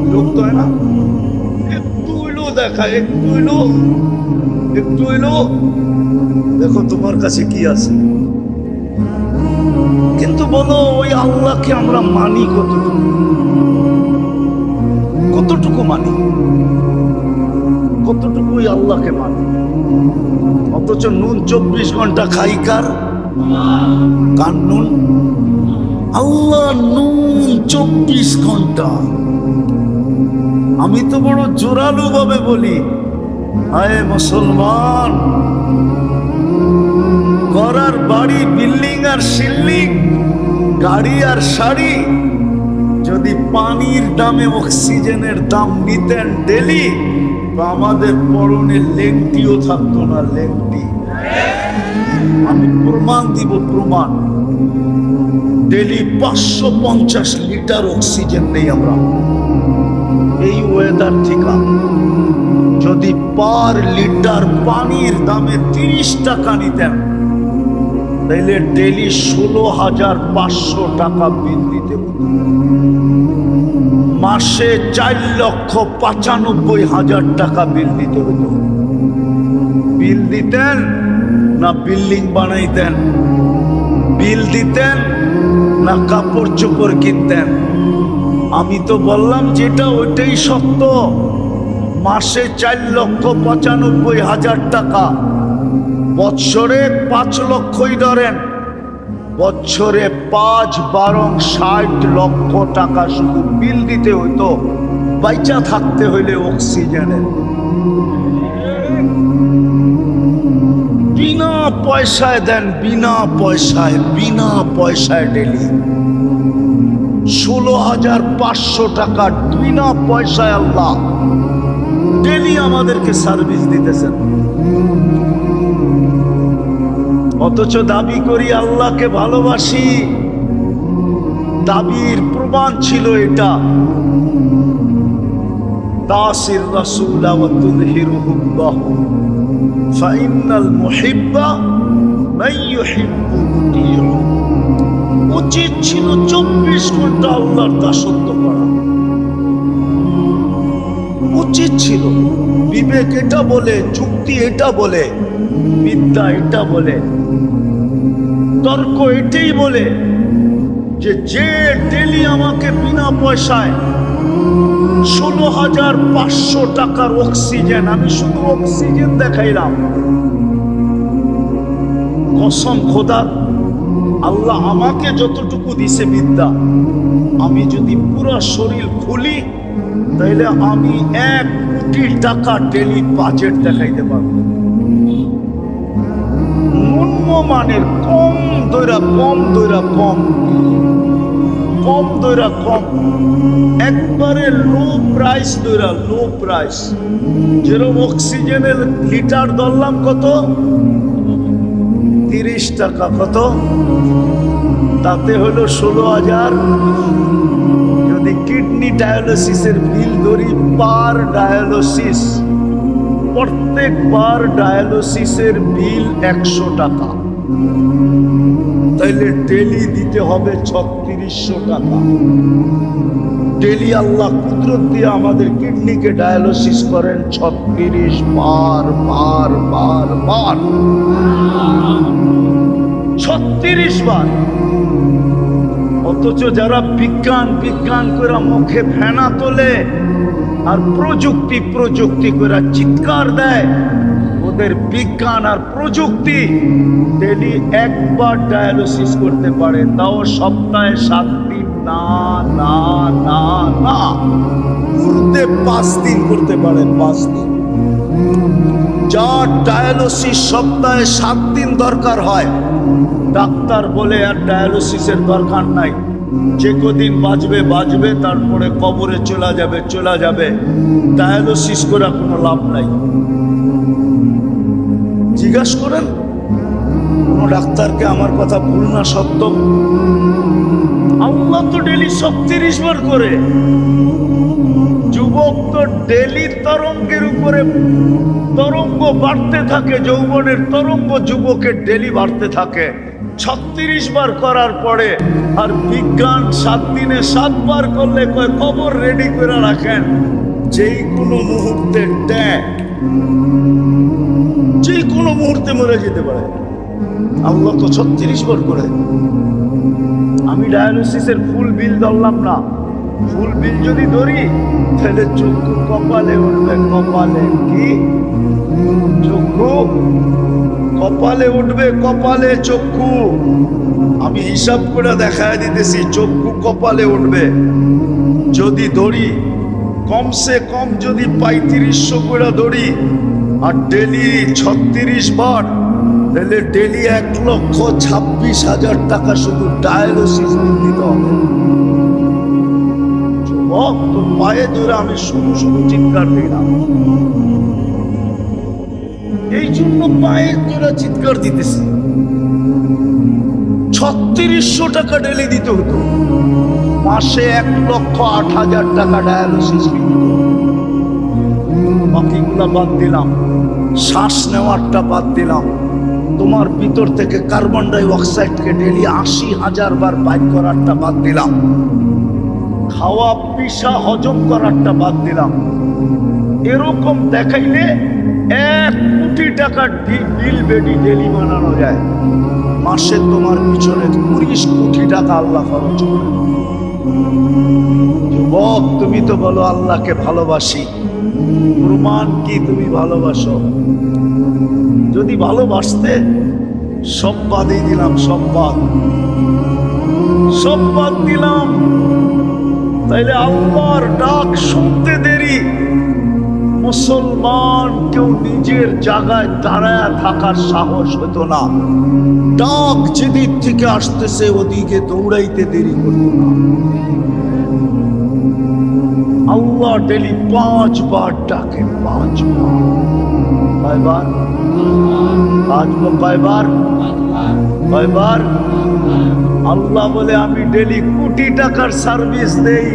বিরক্ত হয় না? একটু হইলো দেখা, একটু হইলো দেখো তোমার কাছে কি আছে। কিন্তু বলো, ওই আল্লাহকে আমরা মানি কতটুকু? কতটুকু মানি? কতটুকু ওই আল্লাহকে মানি? অথচ নুন 24 ঘন্টা খাই কার? কার নুন? আল্লাহ নুন 24 ঘন্টা। আমি তো বড় জোরালো ভাবে বলি, হায় মুসলমান, ঘর বাড়ি, বিল্ডিং আর সিল্ডিং, গাড়ি আর শাড়ি, যদি পানির দামে অক্সিজেনের দাম নিতেন ডেলি, তো আমাদের পরনে লেংটিও থাকতো না। লেংটি আমি প্রমাণ দিব, প্রমাণ। ডেলি 550 লিটার অক্সিজেন নেই আমরা। এই ওয়েদার থেকে যদি পার লিটার পানির দামে 30 টাকা নিতেন, তাইলে ডেলি 16,500 টাকা বিল দিতে হতো। মাসে 4,95,000 টাকা বিল দিতে হতো। বিল দিতেন না বিল্ডিং বানাইতেন? বিল দিতেন না কাপড় চোপড় কিনতেন? আমি তো বললাম যেটা ওইটাই সত্য। মাসে 4,95,000 টাকা, বৎসরে 5 লক্ষই ধরেন, বছরে 5-12 লক্ষ টাকা শুধু বিল দিতে হইতো বাইচা থাকতে হইলে অক্সিজেনের। বিনা পয়সায় দেন, বিনা পয়সায় ডেলি 16,500 টাকা বিনা পয়সায় আল্লাহ ডেলি আমাদেরকে সার্ভিস দিতেছেন। অথচ দাবি করি আল্লাহকে ভালোবাসি। দাবির প্রমাণ ছিল এটা, তাসির রাসূল ওয়া তুযহিরুহুল্লাহ ফাইনাল মুহিব্বা মান ইউহিব্বু মুতিউ। উচিত ছিল 24 ঘন্টা আল্লাহর দাসত্ব করা, উচিত ছিল। বিবেক এটা বলে, যুক্তি এটা বলে, বিদ্যা এটা বলে, তর্ক এটাই বলে যে ডেলি আমাকে বিনা পয়সায় 16,500 টাকার অক্সিজেন, আমি শুধু অক্সিজেন দেখাইলাম, কসম খোদার, আল্লাহ আমাকে যতটুকু দিছে বিদ্যা, আমি যদি পুরো শরীর খুলি তাহলে আমি 1 কোটি টাকা ডেলি বাজেট দেখাইতে পারবো। নিম্নমানের কম দইরা কম একবারে লো প্রাইস যেরকম অক্সিজেনের লিটার ধরলাম কত, 30 টাকা, কত তাতে হলো 16,000। যদি কিডনি ডায়ালিসিসের বিল ধরি, পার ডায়ালিসিস, প্রত্যেকবার ডায়ালিসিসের বিল 100 টাকা, তাইলে ডেলি দিতে হবে 3600 টাকা। ডেলি আল্লাহ কুদরত দিয়ে আমাদের কিডনিকে ডায়ালিসিস করেন 36 বার 36 বার। অথচ যারা বিজ্ঞান করে মুখে ফেনা তোলে আর প্রযুক্তি করে চিৎকার দেয়, ওদের বিজ্ঞান আর প্রযুক্তি ডেলি একবার ডায়ালিসিস করতে পারে, তাও সপ্তাহে 7 দিন না, ঘুরতে 5 দিন করতে পারে, 5 দিন। যার ডায়ালিসিস সপ্তাহে 7 দিন দরকার হয়, ডাক্তার বলে আর ডায়ালিসিসের দরকার নাই, যে কদিন বাঁচবে, তারপরে কবরে চলে যাবে, ডায়ালিসিস করে কোনো লাভ নাই। জিজ্ঞাসা করেন কোন ডাক্তারকে আমার কথা ভুল না সত্য? আল্লাহ তো ডেলি 36 বার করে। যুবক তো ডেলি তরঙ্গের উপরে তরঙ্গ বাড়তে থাকে, যৌবনের তরঙ্গ যুবকের ডেলি বাড়তে থাকে 36 বার করার পরে। আর বিজ্ঞান 7 দিনে 7 বার করলে কয় কবর রেডি করে রাখেন, যেই কোনো মুহূর্তে যে কোনো মুহূর্তে মরে যেতে পারে। আল্লাহ তো 36 বার করে। আমি ডায়ালিসিসের ফুল বিল ধরলাম না, ফুল বিল যদি ধরি তাহলে চক্ষু কপালে উঠবে, কপালে কি চক্ষু কপালে উঠবে, কপালে চক্ষু। আমি হিসাব করে দেখায় দিতেছি, চক্ষু কপালে উঠবে। যদি ধরি কমসে কম যদি 3500 করে ধরি আর ডেলি 36 বার, তাহলে ডেলি 1,26,000 টাকা শুধু ডায়ালিসিস বিল দিতে হবে। যুবক তোর পায়ে ধরে আমি শুধু চিৎকার দিলাম, এই জন্য পায়ে ধরে চিৎকার দিতেছি। 3600 টাকা ডেলি দিতে হতো, মাসে 1,08,000 টাকা ডায়ালিসিস বিল দিত। বাকিগুলা বাদ দিলাম, শ্বাস নেওয়ারটা বাদ দিলাম, তোমার ভিতর থেকে কার্বন ডাই অক্সাইডকে ডেলি 80,000 বার বাইর করারটা বাদ দিলাম, খাওয়া পিসা হজম করারটা বাদ দিলাম। এরকম দেখাইলে 1 কোটি টাকার বিল বেডি ডেলি বানানো যায়। মাসে তোমার পিছনে 20 কোটি টাকা আল্লাহ খরচ করে। যুবক তুমি তো বলো আল্লাহকে ভালোবাসি, প্রমাণ কি তুমি ভালোবাসো? যদি ভালোবাসতে সব বাদই দিলাম, সব বাদ দিলাম, তাইলে আল্লাহর ডাক শুনতে দেরি। মুসলমান কেউ নিজের জায়গায় দাঁড়ায় থাকার সাহস হতো না, ডাক যেদিক থেকে আসতেছে ওদিকে দৌড়াইতে দেরি করতো না। আল্লাহ ডেলি 5 বার ডাকে, 5 বার, কয়বার? আল্লাহ বলে আমি ডেলি কোটি টাকার সার্ভিস দেই,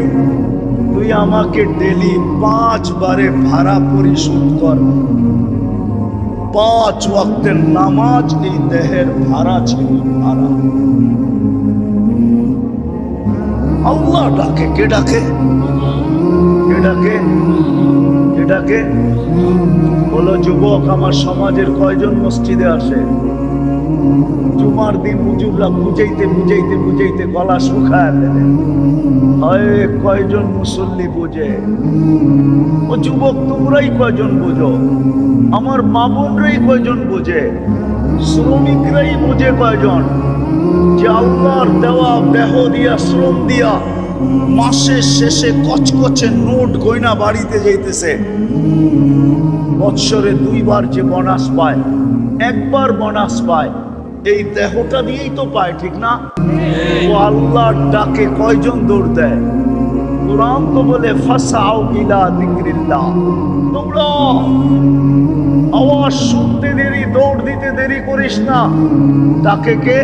তুই আমাকে ডেলি 5 বারে ভাড়া পরিশোধ কর। 5 ওয়াক্তের নামাজ এই দেহের ভাড়া ছিল, ভাড়া। আল্লাহ ডাকে, কে ডাকে? বলো যুবক, আমার সমাজের কয়জন মসজিদে আসে? জুমার দিন হুজুররা বুঝাইতে বুঝাইতে বুঝাইতে গলা শুকায় ফেলে। হয় কয়জন মুসল্লি বোঝে? ও যুবক তোমরাই কয়জন বোঝো? আমার মা বোনরাই কয়জন বোঝে? শ্রমিকরাই বোঝে কয়জন যে আল্লাহর দেওয়া দেহ দিয়া শ্রম দিয়া মাসের শেষে কচকচে নোট গয়না বাড়িতে যাইতেছে। বৎসরে 2 বার যে বোনাস পায়, 1 বার বোনাস পায়, এই দেহটা দিয়েই তো পায়, ঠিক না? ও আল্লাহর ডাকে কয়জন দৌড় দেয়? কুরআন তো বলে ফাসাউ ইলা যিকরিল্লাহ, দৌড়াও। আওয়াজ শুনতে দেরি, দৌড় দিতে দেরি করিস না। ডাকে কে?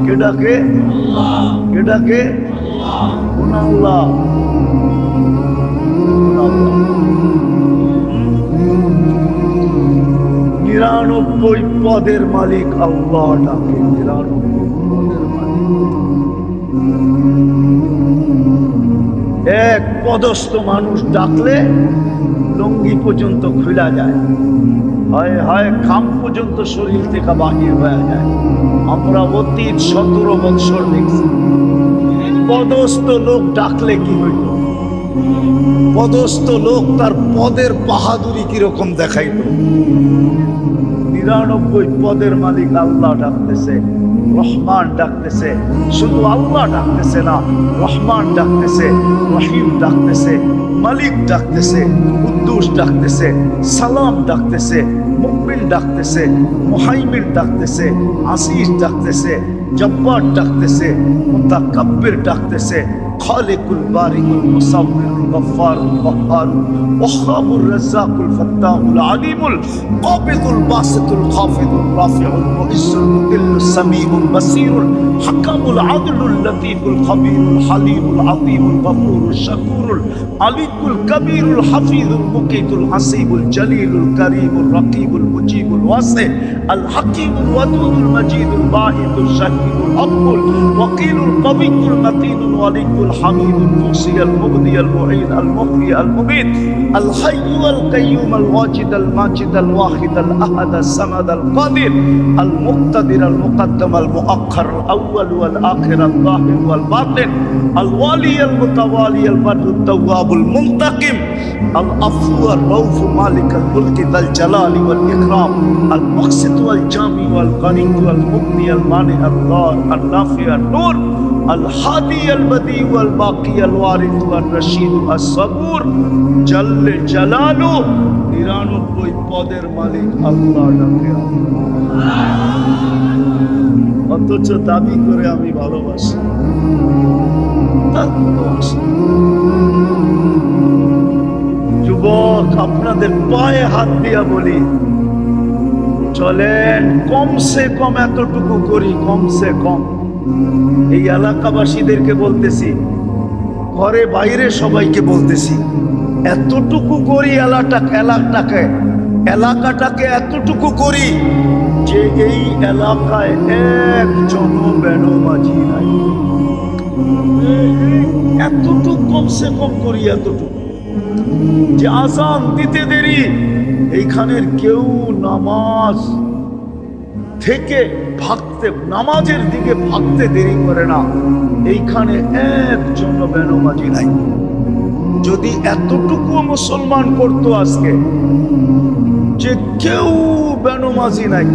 কে ডাকে? কে ডাকে? আল্লাহ। 99 পদের মালিক আল্লাহ ডাকে। 99 পদের মালিক। এক পদস্থ মানুষ ডাকলে লঙ্গি পর্যন্ত খুলা যায়, হয় হয় খাম পর্যন্ত শরীর থেকে বাহির হয়ে যায়। আমরা অতীত 17 বৎসর দেখছি পদস্থ লোক ডাকলে কি হইত। পদস্থ লোক তার পদের বাহাদুরি কিরকম দেখাইত। 99 পদের মালিক আল্লাহ ডাকতেছে, রহমান ডাকতেছে। শুধু আল্লাহ ডাকতেছে না, রহমান ডাকতেছে, রহিম ডাকতেছে, মালিক ডাকতেছে, কুদ্দুস ডাকতেছে, সালাম ডাকতেছে, মুকবিল ডাকতেছে, মুহাইমিন ডাকতেছে, আসিস ডাকতেছে, জব্বার ডাকতেছে, মুতাকাব্বির ডাকতেছে, খালিকুল বারিকুল মুসাব্বিরুল গফফারুল কহ্হারুল ওয়াহ্হাবুর রাজ্জাকুল ফাত্তাহুল আলিমুল কাবিদুল বাসিতুল খাফিদুল রাফিউল মুইজ্জুল মুদিল্লুস সামিউল বাসীরুল হাকামুল আদলুল লতীফুল খবীরুল হালিমুল আযীমুল গফুরুল শাকুরুল আলিকুল কবীরুল হাফিজুল মুকিতুল হাসিবুল জলিলুল করিমুল রকিবুল মুজিবুল ওয়াসি আল হাকিমুল ওয়াদুদুল মজিদুল বাহিদুল শাহীদুল আব্বুল ওয়াকিলুল কবিয়ুল মতিনুল ওয়ালিকুল الحميد المحصي المبدي المعيد المحيي المميت الحي القيوم الواجد الماجد الواحد الأحد الصمد القادر المقتدر المقدم المؤخر الأول والآخر الظاهر والباطن الوالي المتوالي البر التواب المنتقم العفو الرؤوف مالك الملك ذا الجلال والإكرام المقسط والجامع والغني والمغني المانع الضار النافع النور الهادي البديع والباقي الوارث والرشيد الصبور جل جلاله 99 পদের মালিক আল্লাহ ডাকে। অথচ দাবি করে আমি ভালোবাসি। যুবক, আপনাদের পায়ে হাত দিয়া বলি, চলেন কমসে কম এতটুকু করি। কমসে কম এই এলাকাবাসীদেরকে বলতেছি, ঘরে বাইরে সবাইকে বলতেছি, এতটুকু করি এলাকাটাকে এতটুকু করি যে এই এলাকায় একজন বেনমাজি নাই। এতটুকু কমসে কম করি, এতটুকু যে আজান দিতে দেরি এইখানের কেউ নামাজ থেকে ভাগতে, নামাজের দিকে ভাগতে দেরি করে না। এইখানে একজন বেনমাজি নাই। যদি এতটুকু মুসলমান করতো আজকে যে কেউ বেনমাজি নাই,